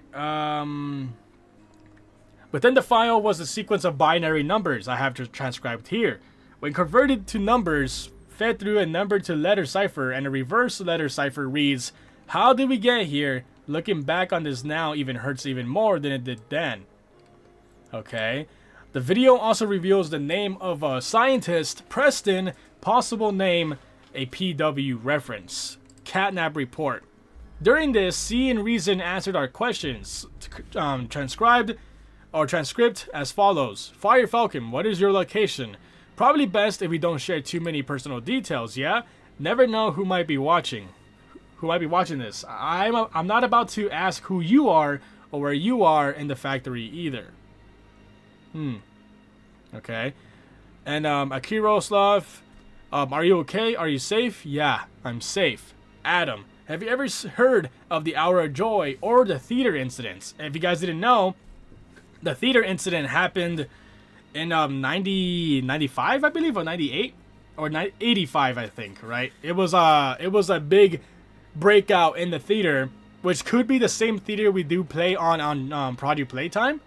within the file was a sequence of binary numbers I have just transcribed here. When converted to numbers, fed through a number to letter cipher, and a reverse letter cipher reads, "How did we get here? Looking back on this now even hurts even more than it did then." Okay. The video also reveals the name of a scientist, Preston, possible name, a PW reference. CatNap report. During this, C and Reason answered our questions, transcript as follows. Fire Falcon, what is your location? Probably best if we don't share too many personal details, yeah? Never know who might be watching. Who might be watching this. I'm not about to ask who you are or where you are in the factory either. Okay. And Akiroslav, are you okay? Are you safe? Yeah, I'm safe. Adam, have you ever heard of the Hour of Joy or the theater incidents? If you guys didn't know, the theater incident happened in 95, I believe, or 98 or 85, I think, right? It was a big breakout in the theater, which could be the same theater we do play on Poppy Playtime.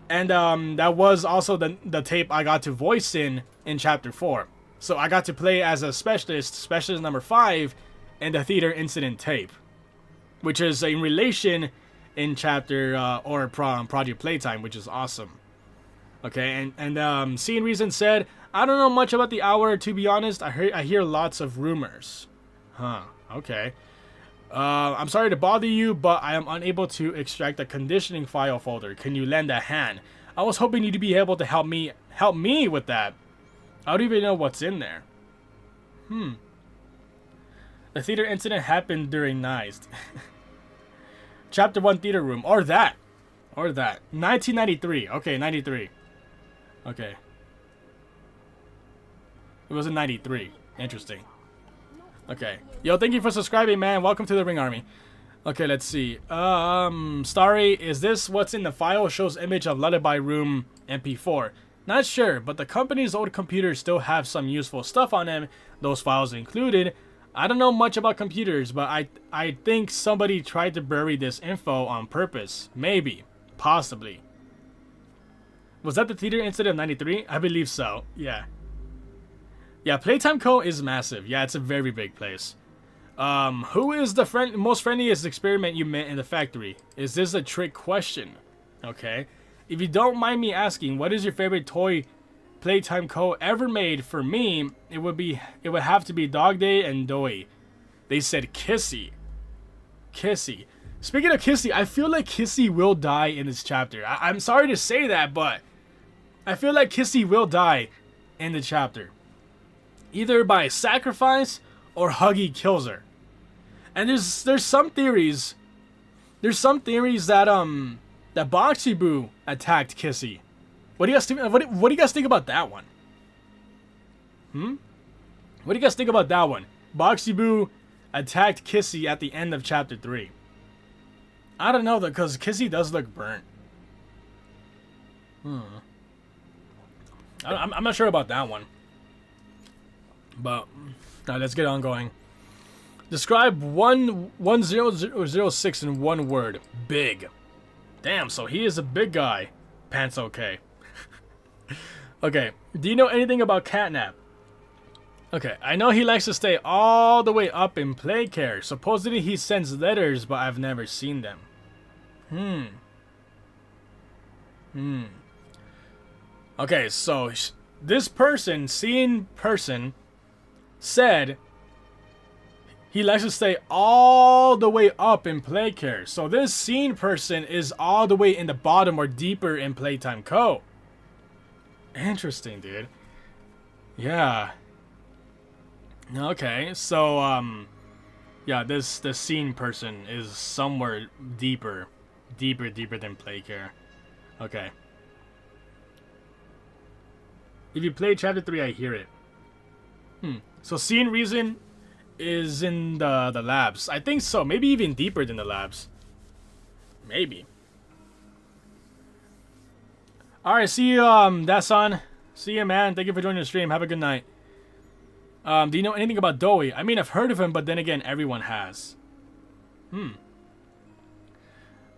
And that was also the tape I got to voice in chapter 4. So I got to play as a specialist number 5 in the theater incident tape, which is in relation in chapter or Project Playtime, which is awesome. Okay, and Seeing Reason said, I don't know much about the hour, to be honest. I hear lots of rumors. Huh, okay. I'm sorry to bother you, but I am unable to extract the conditioning file folder. Can you lend a hand? I was hoping you'd be able to help me with that. I don't even know what's in there. The theater incident happened during Nized. Chapter 1 theater room. Or that. 1993. Okay, 93. Okay. It was in 93. Interesting. Okay. Yo, thank you for subscribing, man. Welcome to the Ring Army. Okay, let's see. Starry, is this what's in the file? Shows image of Lullaby Room MP4. Not sure, but the company's old computers still have some useful stuff on them. Those files included. I don't know much about computers, but I think somebody tried to bury this info on purpose. Maybe. Possibly. Was that the theater incident of 93? I believe so. Yeah. Yeah, Playtime Co. is massive. Yeah, it's a very big place. Who is the most friendliest experiment you met in the factory? Is this a trick question? Okay. If you don't mind me asking, what is your favorite toy Playtime Co. ever made? For me, it would have to be DogDay and Doey. They said Kissy. Kissy. Speaking of Kissy, I feel like Kissy will die in this chapter. I'm sorry to say that, but I feel like Kissy will die in the chapter. Either by sacrifice or Huggy kills her. And there's some theories. There's some theories that that Boxy Boo attacked Kissy. What do you guys think? What do you guys think about that one? What do you guys think about that one? Boxy Boo attacked Kissy at the end of chapter 3. I don't know though, because Kissy does look burnt. I'm not sure about that one. But let's get on going. Describe 1006 in one word. Big. Damn, so he is a big guy. Pants okay. Okay, do you know anything about CatNap? Okay, I know he likes to stay all the way up in play care. Supposedly he sends letters, but I've never seen them. Okay, so this person, seen person, said he likes to stay all the way up in play care. So this seen person is all the way in the bottom or deeper in Playtime Co. Interesting, dude. Yeah. Okay, so yeah, this scene person is somewhere deeper than play care. Okay. If you play chapter 3, I hear it. So scene reason is in the labs. I think so. Maybe even deeper than the labs. Maybe. Alright, see you, Dasan. See you, man. Thank you for joining the stream. Have a good night. Do you know anything about Doey? I mean, I've heard of him, but then again, everyone has.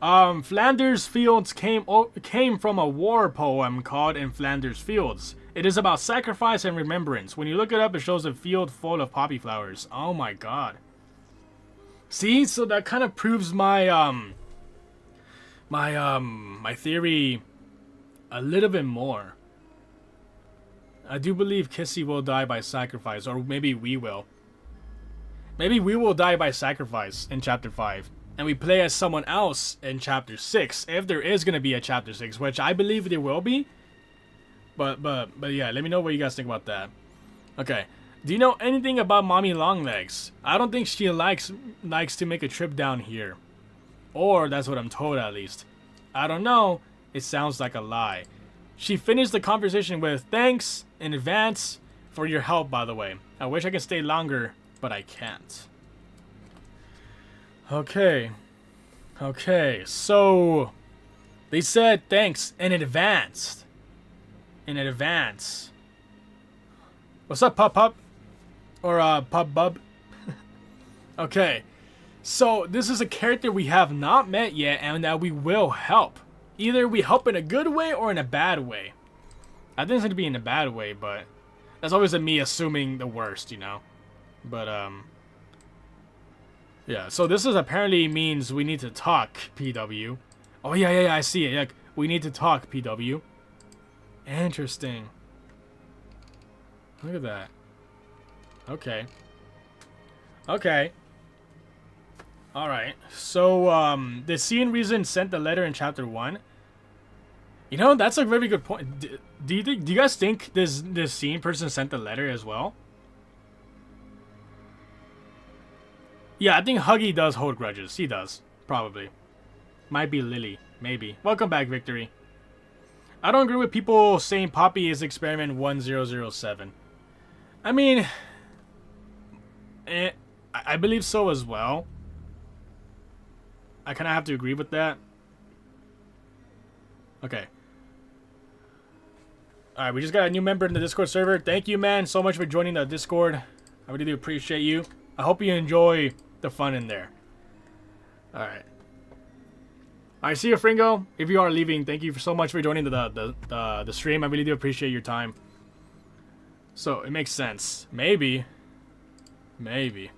Flanders Fields came from a war poem called In Flanders Fields. It is about sacrifice and remembrance. When you look it up, it shows a field full of poppy flowers. Oh my god. See, so that kind of proves my my theory a little bit more. I do believe Kissy will die by sacrifice, or maybe we will. Maybe we will die by sacrifice in Chapter 5. And we play as someone else in Chapter 6. If there is going to be a Chapter 6. Which I believe there will be. But yeah, let me know what you guys think about that. Okay. Do you know anything about Mommy Longlegs? I don't think she likes to make a trip down here. Or that's what I'm told at least. I don't know. It sounds like a lie. She finished the conversation with, "Thanks in advance for your help, by the way. I wish I could stay longer, but I can't." Okay. Okay, so they said thanks in advance. In advance. What's up, Pup? Or, Pup Bub? Okay. So, this is a character we have not met yet and that we will help. Either we help in a good way or in a bad way. I think it's going to be in a bad way, but that's always me assuming the worst, you know? But, yeah, so this is apparently means we need to talk, PW. Oh, yeah, I see it. Like, we need to talk, PW. Interesting. Look at that. Okay. Okay. Alright. So, the scene reason sent the letter in Chapter 1. You know, that's a very good point. Do you guys think this scene person sent the letter as well? Yeah, I think Huggy does hold grudges. He does. Probably. Might be Lily. Maybe. Welcome back, Victory. I don't agree with people saying Poppy is experiment 1007. I mean, I believe so as well. I kind of have to agree with that. Okay. Alright, we just got a new member in the Discord server. Thank you, man, so much for joining the Discord. I really do appreciate you. I hope you enjoy the fun in there. Alright. Alright, see you, Fringo. If you are leaving, thank you so much for joining the stream. I really do appreciate your time. So, it makes sense. Maybe. Maybe.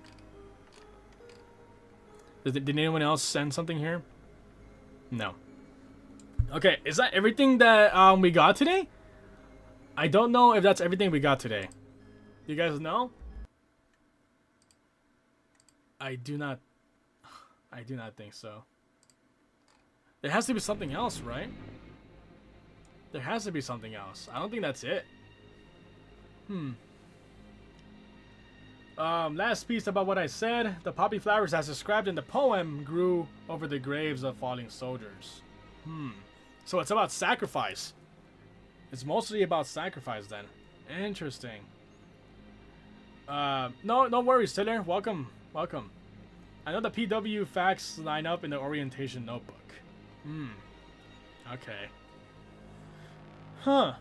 Did anyone else send something here? No. Okay, is that everything that we got today? I don't know if that's everything we got today. You guys know? I do not think so. There has to be something else, right? There has to be something else. I don't think that's it. Last piece about what I said. The poppy flowers as described in the poem grew over the graves of falling soldiers. So it's about sacrifice. It's mostly about sacrifice then. Interesting. No worries, Taylor. Welcome. Welcome. I know the PW facts line up in the orientation notebook. Okay. Huh.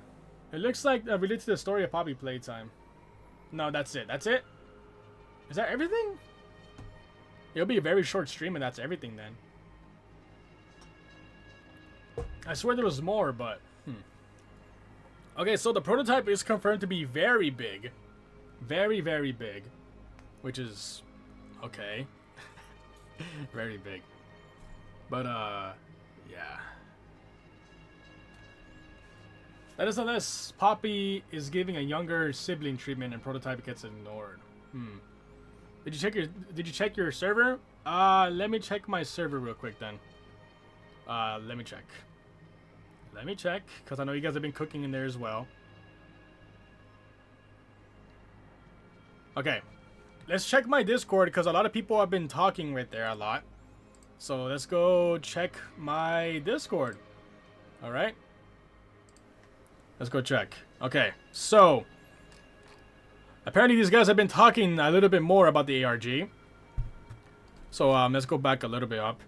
It looks like related to the story of Poppy Playtime. No, that's it. That's it? Is that everything? It'll be a very short stream and that's everything then. I swear there was more, but... Okay, so the prototype is confirmed to be very big. Very, very big. Which is... okay. Very big. But, yeah. That is unless Poppy is giving a younger sibling treatment and prototype gets ignored. Did you check your server? Let me check my server real quick then. Let me check. Let me check, because I know you guys have been cooking in there as well. Okay. Let's check my Discord, because a lot of people have been talking right there a lot. So let's go check my Discord. Alright. Let's go check. Okay, so... apparently these guys have been talking a little bit more about the ARG. So let's go back a little bit up.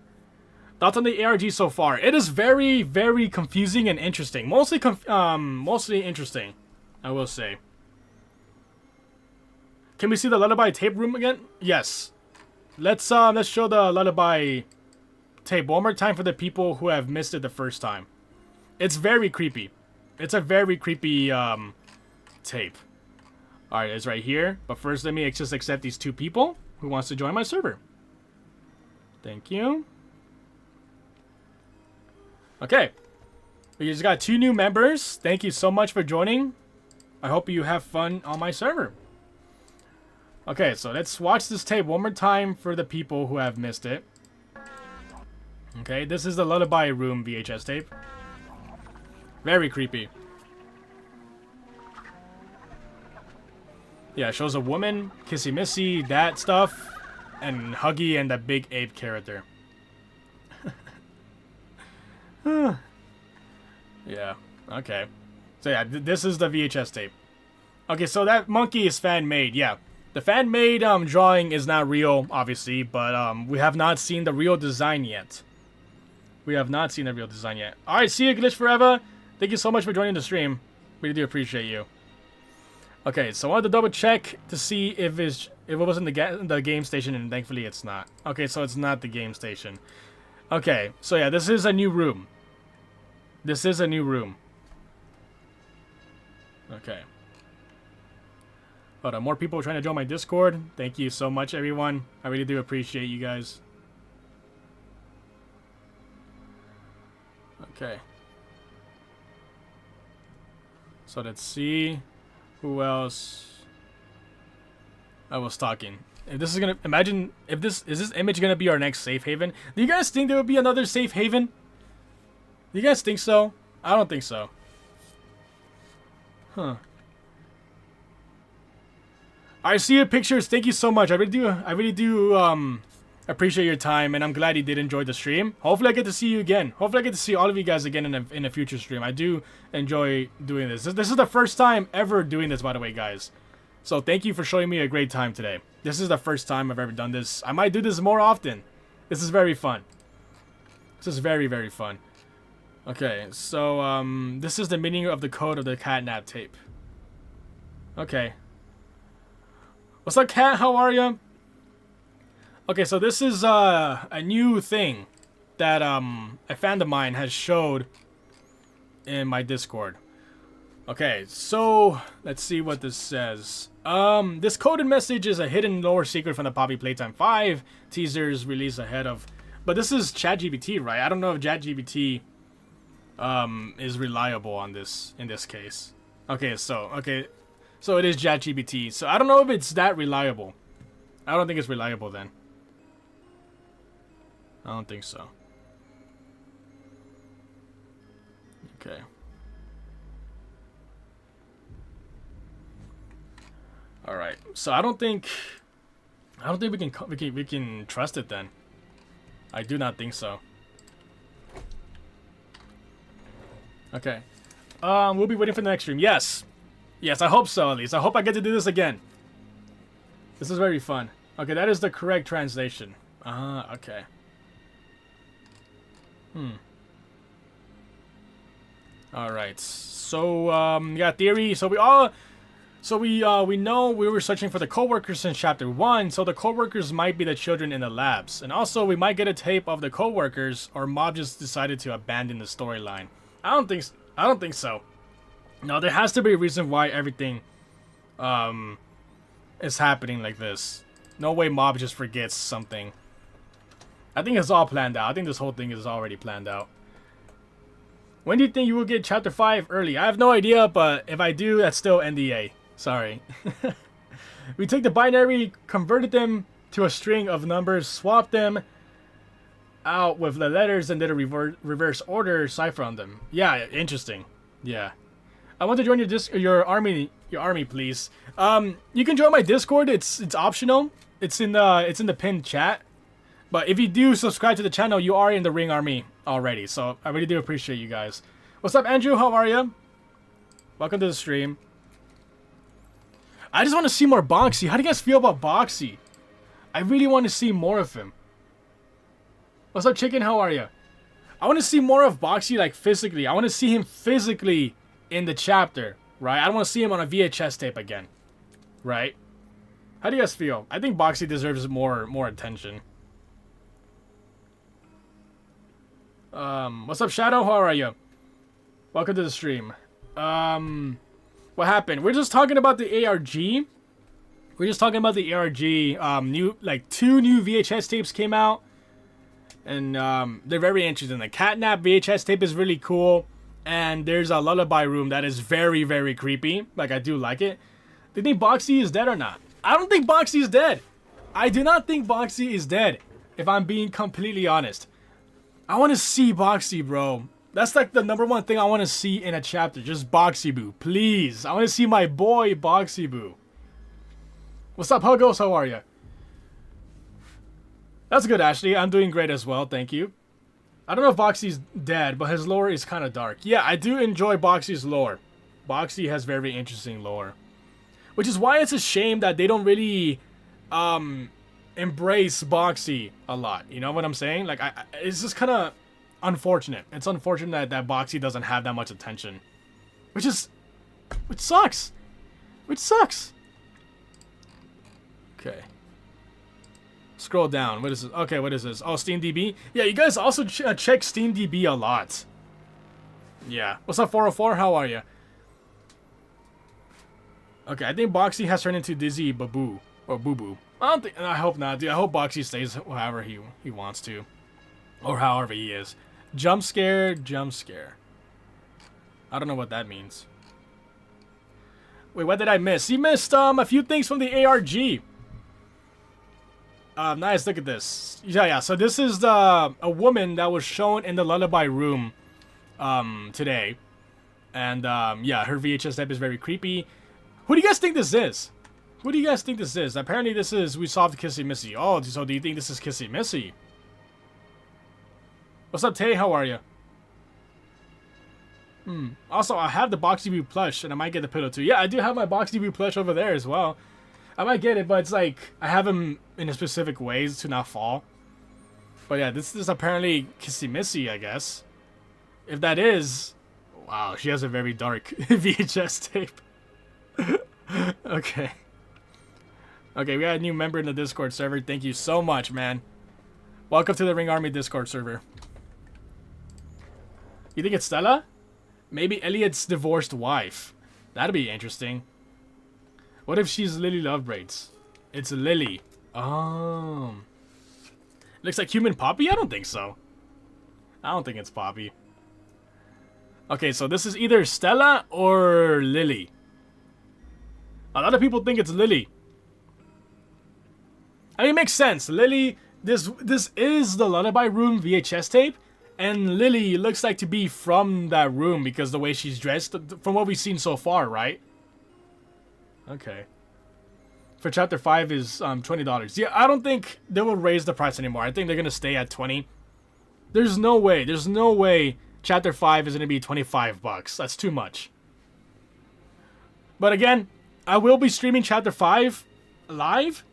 Thoughts on the ARG so far? It is very, very confusing and interesting. Mostly interesting, I will say. Can we see the lullaby tape room again? Yes. Let's show the lullaby tape one more time for the people who have missed it the first time. It's very creepy. It's a very creepy tape. Alright, it's right here. But first, let me just accept these two people who wants to join my server. Thank you. Okay. We just got 2 new members. Thank you so much for joining. I hope you have fun on my server. Okay, so let's watch this tape one more time for the people who have missed it. Okay, this is the Lullaby Room VHS tape. Very creepy. Yeah, it shows a woman, kissy missy, that stuff, and Huggy and that big ape character. Yeah, okay. So yeah, this is the VHS tape. Okay, so that monkey is fan-made, yeah. The fan-made drawing is not real, obviously, but we have not seen the real design yet. We have not seen the real design yet. Alright, see you, Glitch Forever. Thank you so much for joining the stream. Really do appreciate you. Okay, so I wanted to double check to see if it was in the game station, and thankfully it's not. Okay, so it's not the game station. Okay, so yeah, this is a new room. This is a new room. Okay. Hold on, more people trying to join my Discord. Thank you so much, everyone. I really do appreciate you guys. Okay. So let's see who else I was talking. If this is gonna imagine if this is this image gonna be our next safe haven. Do you guys think there would be another safe haven? Do you guys think so? I don't think so. Huh. I see your pictures. Thank you so much. I really do appreciate your time, and I'm glad you did enjoy the stream. Hopefully I get to see you again. Hopefully I get to see all of you guys again in a future stream. I do enjoy doing this. This is the first time ever doing this, by the way, guys. So thank you for showing me a great time today. This is the first time I've ever done this. I might do this more often. This is very fun. This is very, very fun. Okay, so this is the meaning of the code of the CatNap tape. Okay. What's up, Cat? How are you? Okay, so this is a new thing that a fan of mine has showed in my Discord. Okay, so let's see what this says. This coded message is a hidden lore secret from the Poppy Playtime 5 teasers released ahead of. But this is ChatGPT, right? I don't know if ChatGPT is reliable on this in this case. Okay, so it is ChatGPT. So I don't know if it's that reliable. I don't think it's reliable then. I don't think so. Okay. All right. So I don't think we can trust it then. I do not think so. Okay. We'll be waiting for the next stream. Yes. Yes, I hope so at least. I hope I get to do this again. This is very fun. Okay, that is the correct translation. Okay. Alright. So, yeah, theory. So we know we were searching for the co-workers since chapter 1, so the co-workers might be the children in the labs. And also, we might get a tape of the co-workers, or Mob just decided to abandon the storyline. I don't think so. No, there has to be a reason why everything is happening like this. No way Mob just forgets something. I think it's all planned out. I think this whole thing is already planned out. When do you think you will get chapter 5 early? I have no idea, but if I do, that's still NDA. Sorry. We took the binary, converted them to a string of numbers, swapped them out with the letters, and did a reverse order cipher on them. Yeah, interesting. Yeah. I want to join your army, please. You can join my Discord. It's optional. It's in the pinned chat. But if you do subscribe to the channel, you are in the Ring Army already. So I really do appreciate you guys. What's up, Andrew? How are you? Welcome to the stream. I just want to see more Boxy. How do you guys feel about Boxy? I really want to see more of him. What's up, Chicken? How are you? I want to see more of Boxy, like, physically. I want to see him physically in the chapter, right? I don't want to see him on a VHS tape again, right? How do you guys feel? I think Boxy deserves more attention. What's up, Shadow? How are you? Welcome to the stream. What happened? We're just talking about the ARG. We're just talking about the ARG. Two new VHS tapes came out. And, they're very interesting. The CatNap VHS tape is really cool. And there's a Lullaby room that is very, very creepy. Like, I do like it. Do you think Boxy is dead or not? I don't think Boxy is dead. I do not think Boxy is dead, if I'm being completely honest. I want to see Boxy, bro. That's like the #1 thing I want to see in a chapter. Just Boxy Boo, please. I want to see my boy Boxy Boo. What's up, Huggos? How are you? That's good, Ashley. I'm doing great as well, thank you. I don't know if Boxy's dead, but his lore is kind of dark. Yeah, I do enjoy Boxy's lore. Boxy has very interesting lore. Which is why it's a shame that they don't really embrace Boxy a lot. You know what I'm saying? Like, it's just kind of unfortunate. It's unfortunate that Boxy doesn't have that much attention. Which sucks. Which sucks. Okay. Scroll down. What is this? Okay, what is this? Oh, SteamDB? Yeah, you guys also check SteamDB a lot. Yeah. What's up, 404? How are you? Okay, I think Boxy has turned into Dizzy Baboo. Or Boo Boo. I hope not, dude. I hope Boxy stays however he wants to. Or however he is. Jump scare, jump scare. I don't know what that means. Wait, what did I miss? He missed a few things from the ARG. Nice, look at this. Yeah, so this is a woman that was shown in the lullaby room today. And yeah, her VHS tape is very creepy. Who do you guys think this is? Who do you guys think this is? Apparently this is We Solved Kissy Missy. Oh, so do you think this is Kissy Missy? What's up, Tay? How are you? Also, I have the Boxy Boo plush, and I might get the pillow too. Yeah, I do have my Boxy Boo plush over there as well. I might get it, but it's like, I have him in a specific ways to not fall. But yeah, this is apparently Kissy Missy, I guess. If that is... Wow, she has a very dark VHS tape. Okay. Okay, we got a new member in the Discord server. Thank you so much, man. Welcome to the Ring Army Discord server. You think it's Stella? Maybe Elliot's divorced wife. That'd be interesting. What if she's Lily Lovebraids? It's Lily. Oh. Looks like human Poppy? I don't think so. I don't think it's Poppy. Okay, so this is either Stella or Lily. A lot of people think it's Lily. I mean, it makes sense. Lily, this is the Lullaby Room VHS tape. And Lily looks like to be from that room because the way she's dressed, from what we've seen so far, right? Okay. For chapter 5 is $20. Yeah, I don't think they will raise the price anymore. I think they're gonna stay at 20. There's no way chapter 5 is gonna be 25 bucks. That's too much. But again, I will be streaming chapter 5 live,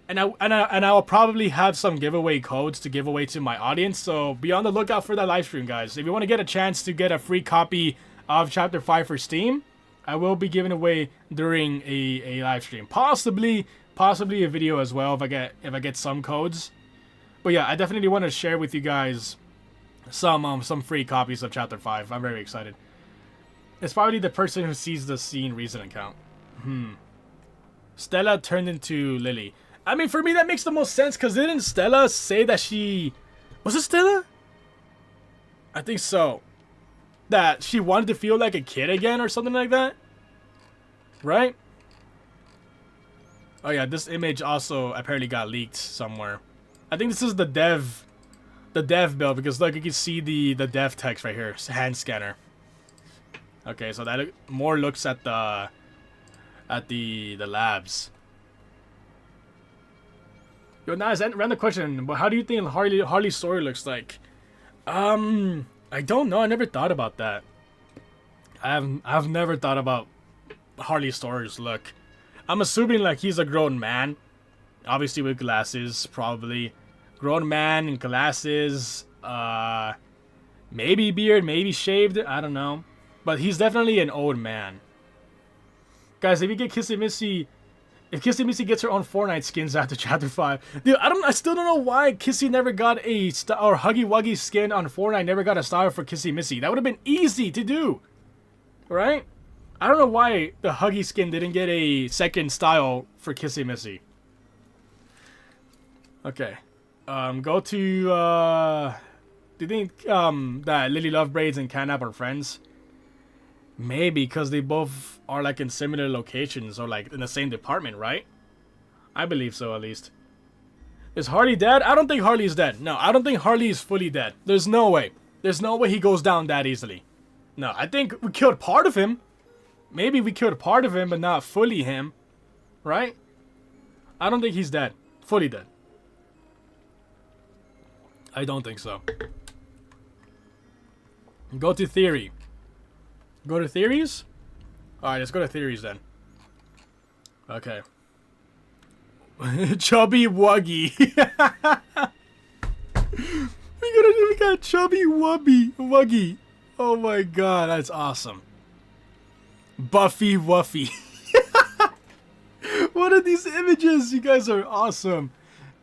and I will probably have some giveaway codes to give away to my audience. So be on the lookout for that live stream, guys. If you want to get a chance to get a free copy of chapter 5 for Steam, I will be giving away during a live stream, possibly a video as well if I get some codes. But yeah, I definitely want to share with you guys some free copies of chapter 5. I'm very excited. It's probably the person who sees the scene recent account. Stella turned into Lily. I mean, for me that makes the most sense because didn't Stella say that she was it Stella? I think so. That she wanted to feel like a kid again or something like that, right? Oh yeah, this image also apparently got leaked somewhere. I think this is the dev build because look, you can see the dev text right here, hand scanner. Okay, so that more looks at the labs. Yo, nice random question, but how do you think Harley's story looks like? I don't know. I never thought about that. I've never thought about Harley's story's look. I'm assuming like he's a grown man, obviously with glasses, probably grown man in glasses. Maybe beard, maybe shaved. I don't know, but he's definitely an old man. Guys, if you get Kissy Missy, if Kissy Missy gets her own Fortnite skins after chapter 5, dude, I still don't know why Kissy never got a or Huggy Wuggy skin on Fortnite never got a style for Kissy Missy. That would have been easy to do, right? I don't know why the Huggy skin didn't get a second style for Kissy Missy. Okay, go to do you think that Lily Lovebraids and CatNap are friends? Maybe, because they both are like in similar locations or like in the same department, right? I believe so, at least. Is Harley dead? I don't think Harley's dead. No, I don't think Harley is fully dead. There's no way. There's no way he goes down that easily. No, I think we killed part of him. Maybe we killed part of him, but not fully him. Right? I don't think he's dead. Fully dead. I don't think so. Go to theory. Go to theories? Alright, let's go to theories then. Okay. Chubby Wuggy. we got Chubby Wuggy. Oh my god, that's awesome. Buffy Wuffy. What are these images? You guys are awesome.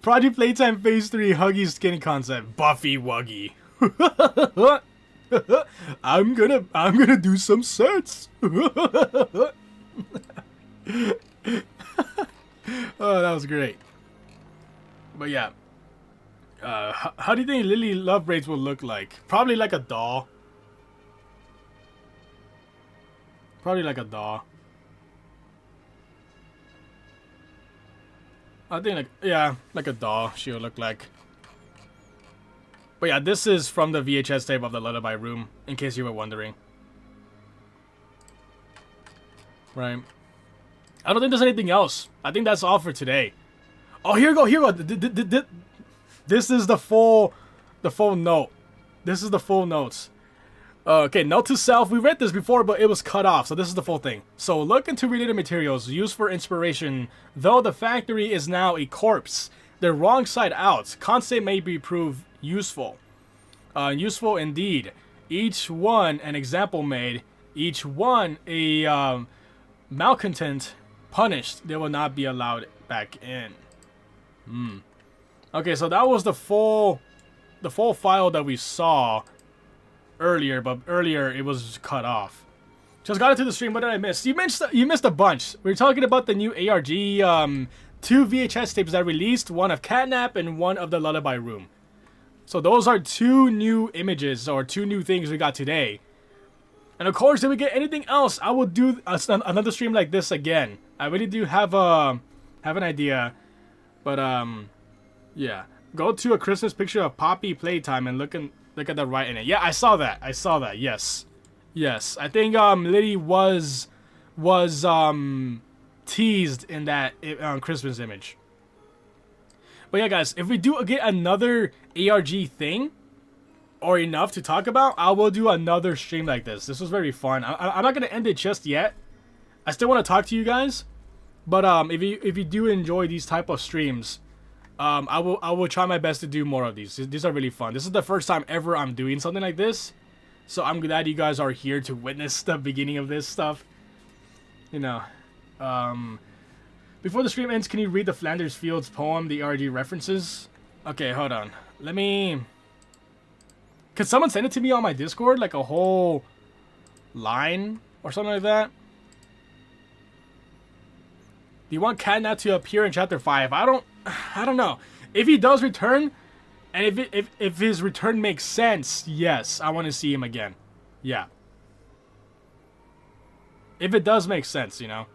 Project Playtime Phase 3 Huggy skin concept. Buffy Wuggy. I'm gonna do some sets. Oh, that was great. But yeah. How do you think Lily Love Braids will look like? Probably like a doll. Probably like a doll. I think like, yeah, like a doll she'll look like. But yeah, this is from the VHS tape of the Lullaby Room, in case you were wondering. Right. I don't think there's anything else. I think that's all for today. Oh, here we go. This is the full note. This is the full notes. Okay, note to self. We read this before, but it was cut off, so this is the full thing. So look into related materials used for inspiration. Though the factory is now a corpse, the wrong side out. Concept may be proved useful. Useful indeed. Each one an example made. Each one a malcontent punished. They will not be allowed back in. Okay, so that was the full file that we saw earlier, but earlier it was cut off. Just got into the stream. What did I miss? You missed a bunch. We were talking about the new ARG 2 VHS tapes that released, one of CatNap and one of the Lullaby Room. So those are 2 new images, or 2 new things we got today. And of course, if we get anything else, I will do another stream like this again. I really do have an idea, but yeah. Go to a Christmas picture of Poppy Playtime and look at the right in it. Yeah, I saw that. Yes. I think Liddy was teased in that Christmas image. But yeah, guys, if we do get another ARG thing, or enough to talk about, I will do another stream like this. This was very fun. I'm not gonna end it just yet. I still want to talk to you guys, but if you do enjoy these type of streams, I will try my best to do more of these. These are really fun. This is the first time ever I'm doing something like this, so I'm glad you guys are here to witness the beginning of this stuff. You know, before the stream ends, can you read the Flanders Fields poem the ARG references? Okay, hold on. Let me. Could someone send it to me on my Discord, like a whole line or something like that? Do you want CatNap to appear in Chapter 5? I don't know. If he does return, and if his return makes sense, yes, I want to see him again. Yeah. If it does make sense, you know.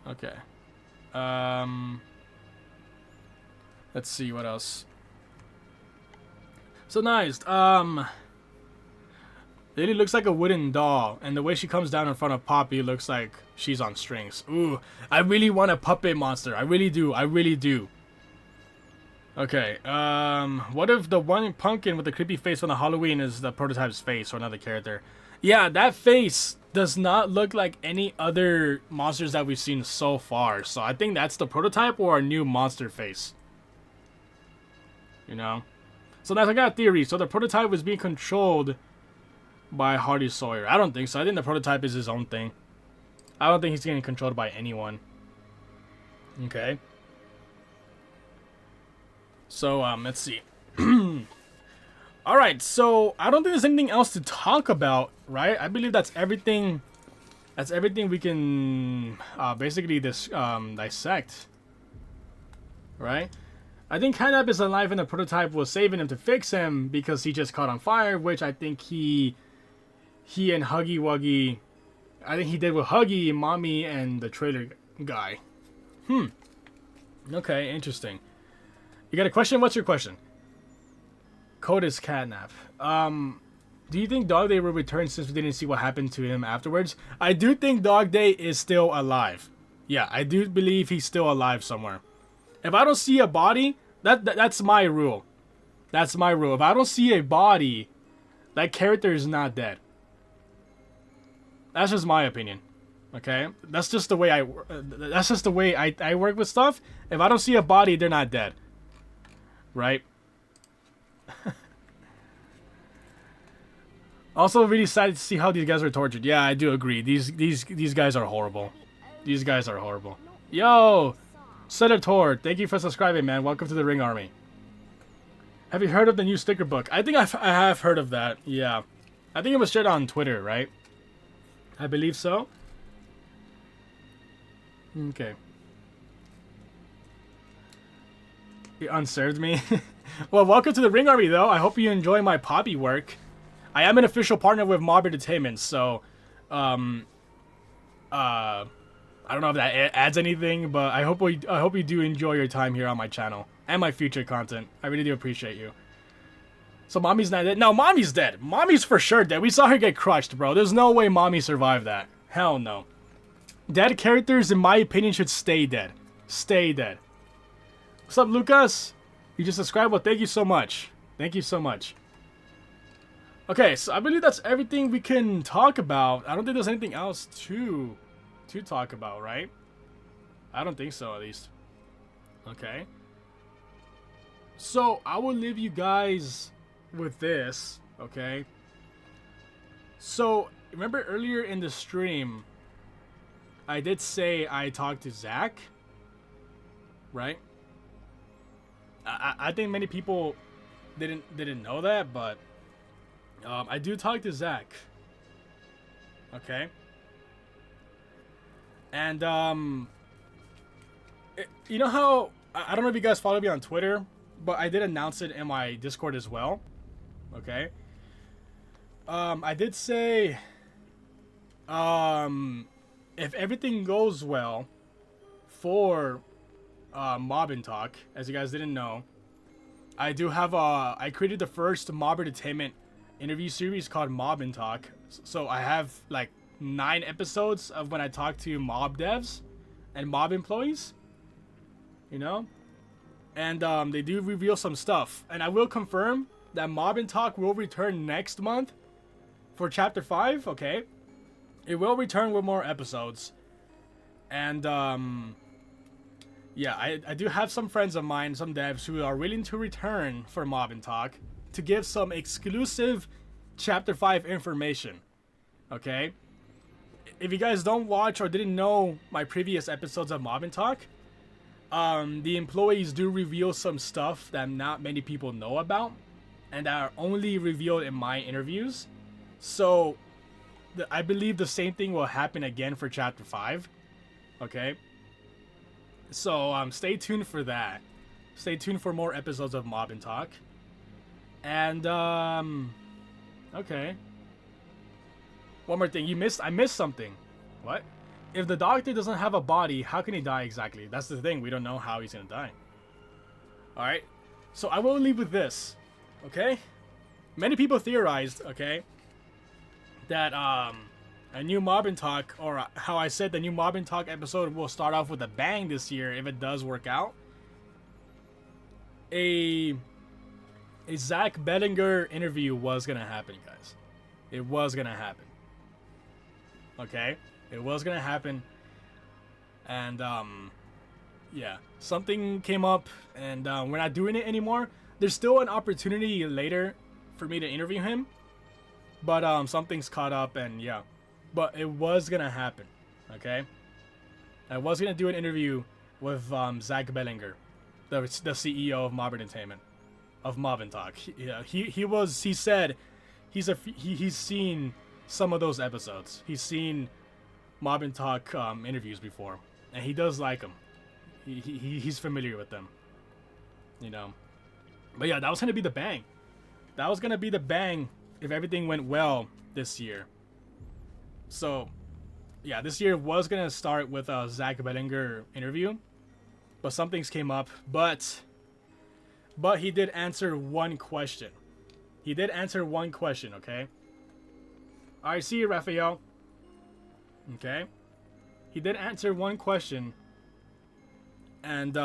Okay. Let's see what else. So nice. Lily looks like a wooden doll, and the way she comes down in front of Poppy looks like she's on strings. Ooh, I really want a puppet monster. I really do. Okay, what if the one pumpkin with the creepy face from the Halloween is the prototype's face or another character? Yeah, that face does not look like any other monsters that we've seen so far. So I think that's the prototype or a new monster face. You know? So that's, I got a theory. So the prototype was being controlled by Hardy Sawyer. I don't think so. I think the prototype is his own thing. I don't think he's getting controlled by anyone. Okay. So, let's see. Alright, so I don't think there's anything else to talk about, right? I believe that's everything. That's everything we can basically dissect. Right? I think CatNap is alive and the prototype was saving him to fix him because he just caught on fire, which I think he and Huggy Wuggy I think he did with Huggy, Mommy, and the trailer guy. Okay, interesting. You got a question? What's your question? Code is CatNap. Do you think DogDay will return since we didn't see what happened to him afterwards? I do think DogDay is still alive. Yeah, I do believe he's still alive somewhere. If I don't see a body, that's my rule. That's my rule. If I don't see a body, that character is not dead. That's just my opinion. Okay? That's just the way I work with stuff. If I don't see a body, they're not dead. Right? Also, really excited to see how these guys are tortured. Yeah, I do agree. These guys are horrible. These guys are horrible. Yo, Senator, thank you for subscribing, man. Welcome to the Ring Army. Have you heard of the new sticker book? I think I have heard of that. Yeah, I think it was shared on Twitter, right? I believe so. Okay. You unserved me. Well, welcome to the Ring Army, though. I hope you enjoy my Poppy work. I am an official partner with Mob Entertainment, so, I don't know if that adds anything, but I hope you do enjoy your time here on my channel and my future content. I really do appreciate you. So Mommy's not dead? No, Mommy's dead. Mommy's for sure dead. We saw her get crushed, bro. There's no way Mommy survived that. Hell no. Dead characters, in my opinion, should stay dead. Stay dead. What's up, Lucas? You just subscribed? Well, thank you so much. Thank you so much. Okay, so I believe that's everything we can talk about. I don't think there's anything else to talk about, right? I don't think so, at least. Okay. So, I will leave you guys with this, okay? So, remember earlier in the stream, I did say I talked to Zach, right? I think many people didn't know that, but I do talk to Zach. Okay. And you know how I don't know if you guys follow me on Twitter, but I did announce it in my Discord as well. Okay. I did say if everything goes well for Mob and Talk, as you guys didn't know, I do have I created the first Mob Entertainment interview series called Mob and Talk. So I have like 9 episodes of when I talk to mob devs and mob employees, you know, and they do reveal some stuff, and I will confirm that Mob and Talk will return next month for chapter 5. Okay, it will return with more episodes, and yeah, I do have some friends of mine, some devs who are willing to return for Mob and Talk to give some exclusive chapter 5 information. Okay, if you guys don't watch or didn't know my previous episodes of Mob and Talk, the employees do reveal some stuff that not many people know about, and that are only revealed in my interviews. So I believe the same thing will happen again for chapter 5. Okay, so stay tuned for that. Stay tuned for more episodes of Mob and Talk. And okay, one more thing. I missed something. What? If the doctor doesn't have a body, how can he die exactly? That's the thing. We don't know how he's gonna die. Alright, so I will leave with this. Okay, many people theorized, okay, that a new Mob and Talk, or how I said the new Mob and Talk episode will start off with a bang this year if it does work out. A Zach Bellinger interview was gonna happen, guys. It was gonna happen. Okay, it was gonna happen, and yeah, something came up, and we're not doing it anymore. There's still an opportunity later for me to interview him, but something's caught up, and yeah, but it was gonna happen. Okay, I was gonna do an interview with Zach Bellinger, the CEO of Mob Entertainment. Of Mob and Talk. He said he's seen some of those episodes. He's seen Mob and Talk interviews before, and he does like them. He's familiar with them, you know. But yeah, that was gonna be the bang. That was gonna be the bang if everything went well this year. So yeah, this year was gonna start with a Zach Bellinger interview, but some things came up. But he did answer one question. He did answer one question. Okay. All right, see you, Raphael. Okay. He did answer one question, and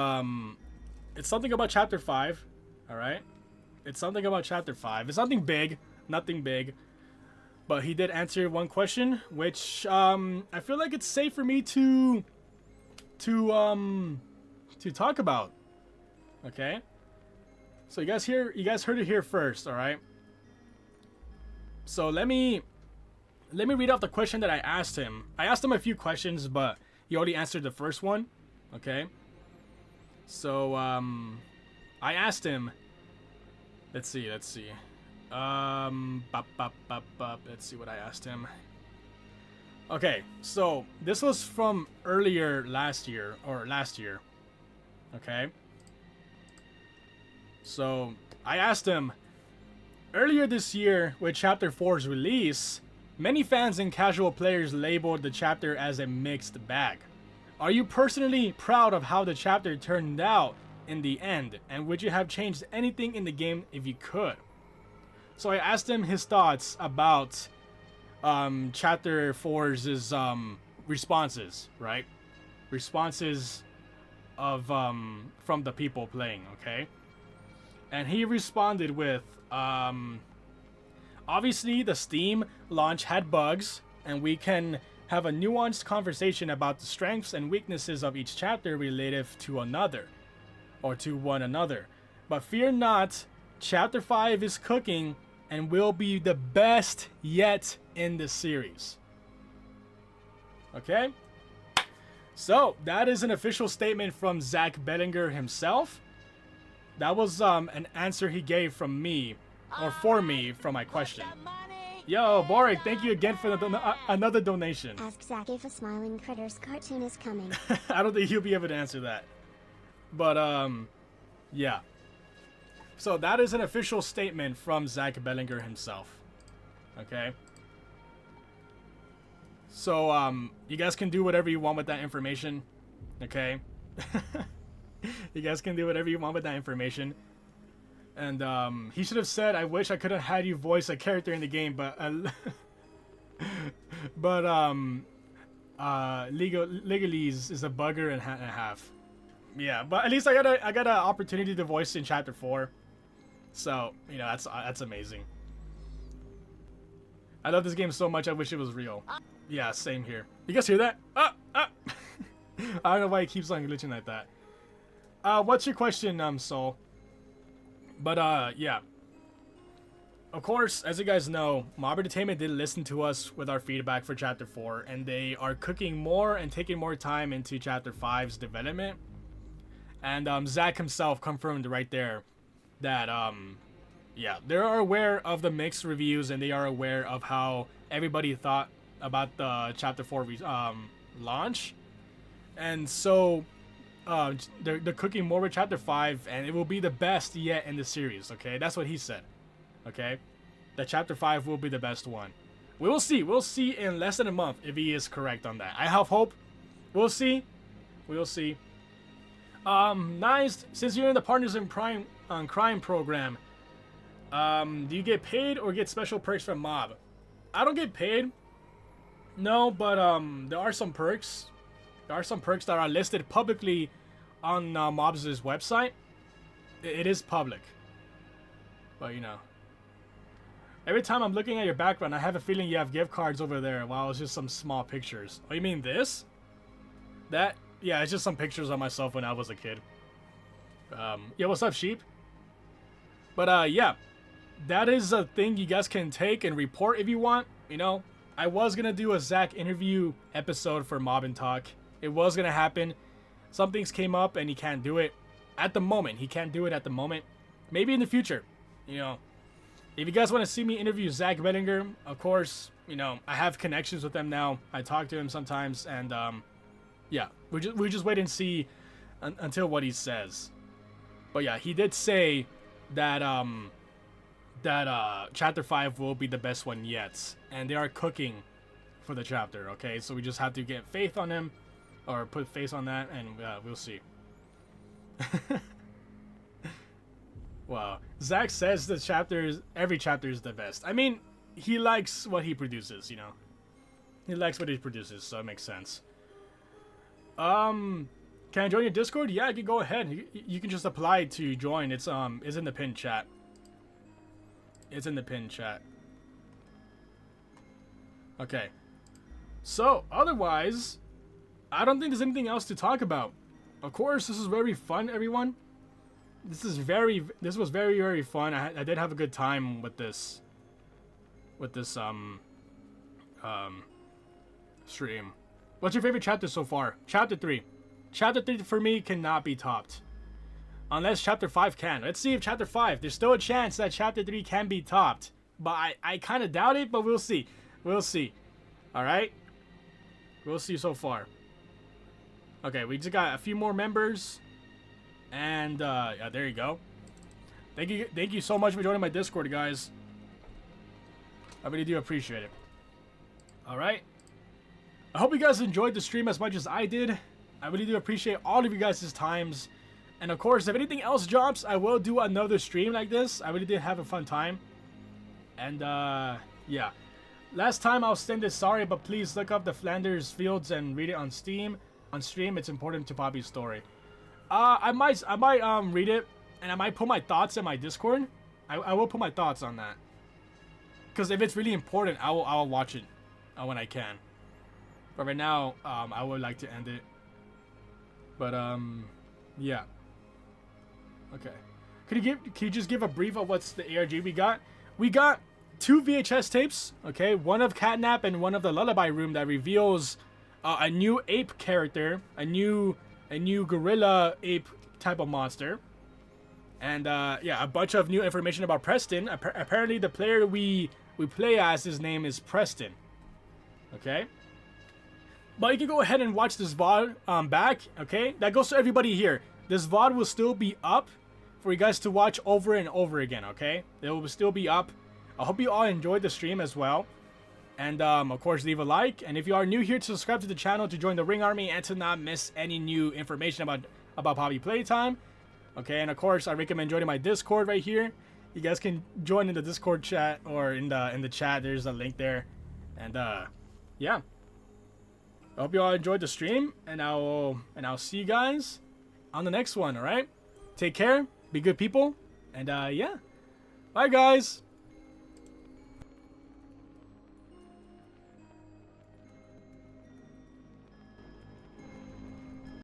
it's something about Chapter 5. All right. It's something about Chapter 5. It's nothing big. Nothing big. But he did answer one question, which I feel like it's safe for me to talk about. Okay? So you guys heard it here first, all right? So let me read off the question that I asked him. I asked him a few questions, but he already answered the first one. Okay? So I asked him, let's see. Let's see what I asked him. Okay, so this was from earlier last year. Okay. So I asked him, earlier this year with Chapter 4's release, many fans and casual players labeled the chapter as a mixed bag. Are you personally proud of how the chapter turned out in the end, and would you have changed anything in the game if you could? So I asked him his thoughts about Chapter 4's responses, right? Responses of from the people playing, okay? And he responded with, obviously the Steam launch had bugs, and we can have a nuanced conversation about the strengths and weaknesses of each chapter relative to another, or to one another. But fear not, Chapter 5 is cooking and will be the best yet in the series. Okay? So, that is an official statement from Zach Bellinger himself. That was an answer he gave from me, or for me, from my question. Yo, Boric, thank you again for another donation. Ask Zach if a Smiling Critters cartoon is coming. I don't think he'll be able to answer that. But, yeah. So that is an official statement from Zach Bellinger himself. Okay? So, you guys can do whatever you want with that information. Okay? You guys can do whatever you want with that information. And, he should have said, I wish I could have had you voice a character in the game, but, legalese is a bugger and a half. Yeah, but at least I got an opportunity to voice in Chapter 4. So, you know, that's amazing. I love this game so much, I wish it was real. Yeah, same here. You guys hear that? I don't know why it keeps on glitching like that. What's your question, Soul? But, yeah. Of course, as you guys know, Mob Entertainment did listen to us with our feedback for Chapter 4, and they are cooking more and taking more time into Chapter 5's development. And, Zach himself confirmed right there that, yeah, they are aware of the mixed reviews, and they are aware of how everybody thought about the Chapter 4 launch. And so, they're cooking more with Chapter 5, and it will be the best yet in the series, okay? That's what he said, okay? That Chapter 5 will be the best one. We will see. We'll see in less than a month if he is correct on that. I have hope. We'll see. We'll see. Nice. Since you're in the Partners in Crime program, do you get paid or get special perks from Mob? I don't get paid. No, but there are some perks. There are some perks that are listed publicly on Mob's website. It is public. But, you know. Every time I'm looking at your background, I have a feeling you have gift cards over there while it's just some small pictures. Oh, you mean this? That? Yeah, it's just some pictures of myself when I was a kid. Yeah, what's up, sheep? But, yeah. That is a thing you guys can take and report if you want. You know, I was going to do a Zach interview episode for Mob and Talk. It was going to happen. Some things came up and he can't do it at the moment. He can't do it at the moment. Maybe in the future. You know, if you guys want to see me interview Zach Bellinger, of course, you know, I have connections with him now. I talk to him sometimes, and yeah, we just wait and see until what he says. But yeah, he did say that Chapter 5 will be the best one yet, and they are cooking for the chapter. Okay, so we just have to get faith on him, or put faith on that, and we'll see. Wow, Zach says the every chapter is the best. I mean, he likes what he produces, you know. He likes what he produces, so it makes sense. Can I join your Discord? Yeah, you can go ahead. You can just apply to join. It's in the pinned chat. It's in the pinned chat. Okay. So, otherwise, I don't think there's anything else to talk about. Of course, this is very fun, everyone. This was very, very fun. I did have a good time with this. Stream. What's your favorite chapter so far? Chapter 3. Chapter 3 for me cannot be topped. Unless Chapter 5 can. Let's see if Chapter 5. There's still a chance that Chapter 3 can be topped. But I kind of doubt it, but we'll see. We'll see. Alright? We'll see so far. Okay, we just got a few more members. And, yeah, there you go. Thank you so much for joining my Discord, guys. I really do appreciate it. Alright? I hope you guys enjoyed the stream as much as I did. I really do appreciate all of you guys' times. And of course, if anything else drops, I will do another stream like this. I really did have a fun time. And, yeah. Last time I'll send this sorry, but please look up the Flanders Fields and read it on Steam. On stream, it's important to Poppy's story. I might read it, and I might put my thoughts in my Discord. I will put my thoughts on that. Because if it's really important, I will watch it when I can. But right now, I would like to end it. But yeah. Okay. Can you just give a brief of what's the ARG we got? We got 2 VHS tapes. Okay, one of CatNap and one of the Lullaby Room that reveals a new ape character, a new gorilla ape type of monster. And yeah, a bunch of new information about Preston. Apparently, the player we play as, his name is Preston. Okay. But you can go ahead and watch this VOD back. Okay, that goes to everybody here. This VOD will still be up for you guys to watch over and over again. Okay, it will still be up. I hope you all enjoyed the stream as well. And of course, leave a like. And if you are new here, to subscribe to the channel to join the Ring Army and to not miss any new information about Poppy Playtime. Okay, and of course, I recommend joining my Discord right here. You guys can join in the Discord chat or in the chat. There's a link there. And yeah, I hope you all enjoyed the stream, and I'll see you guys on the next one. All right, take care, be good people, and yeah, bye guys.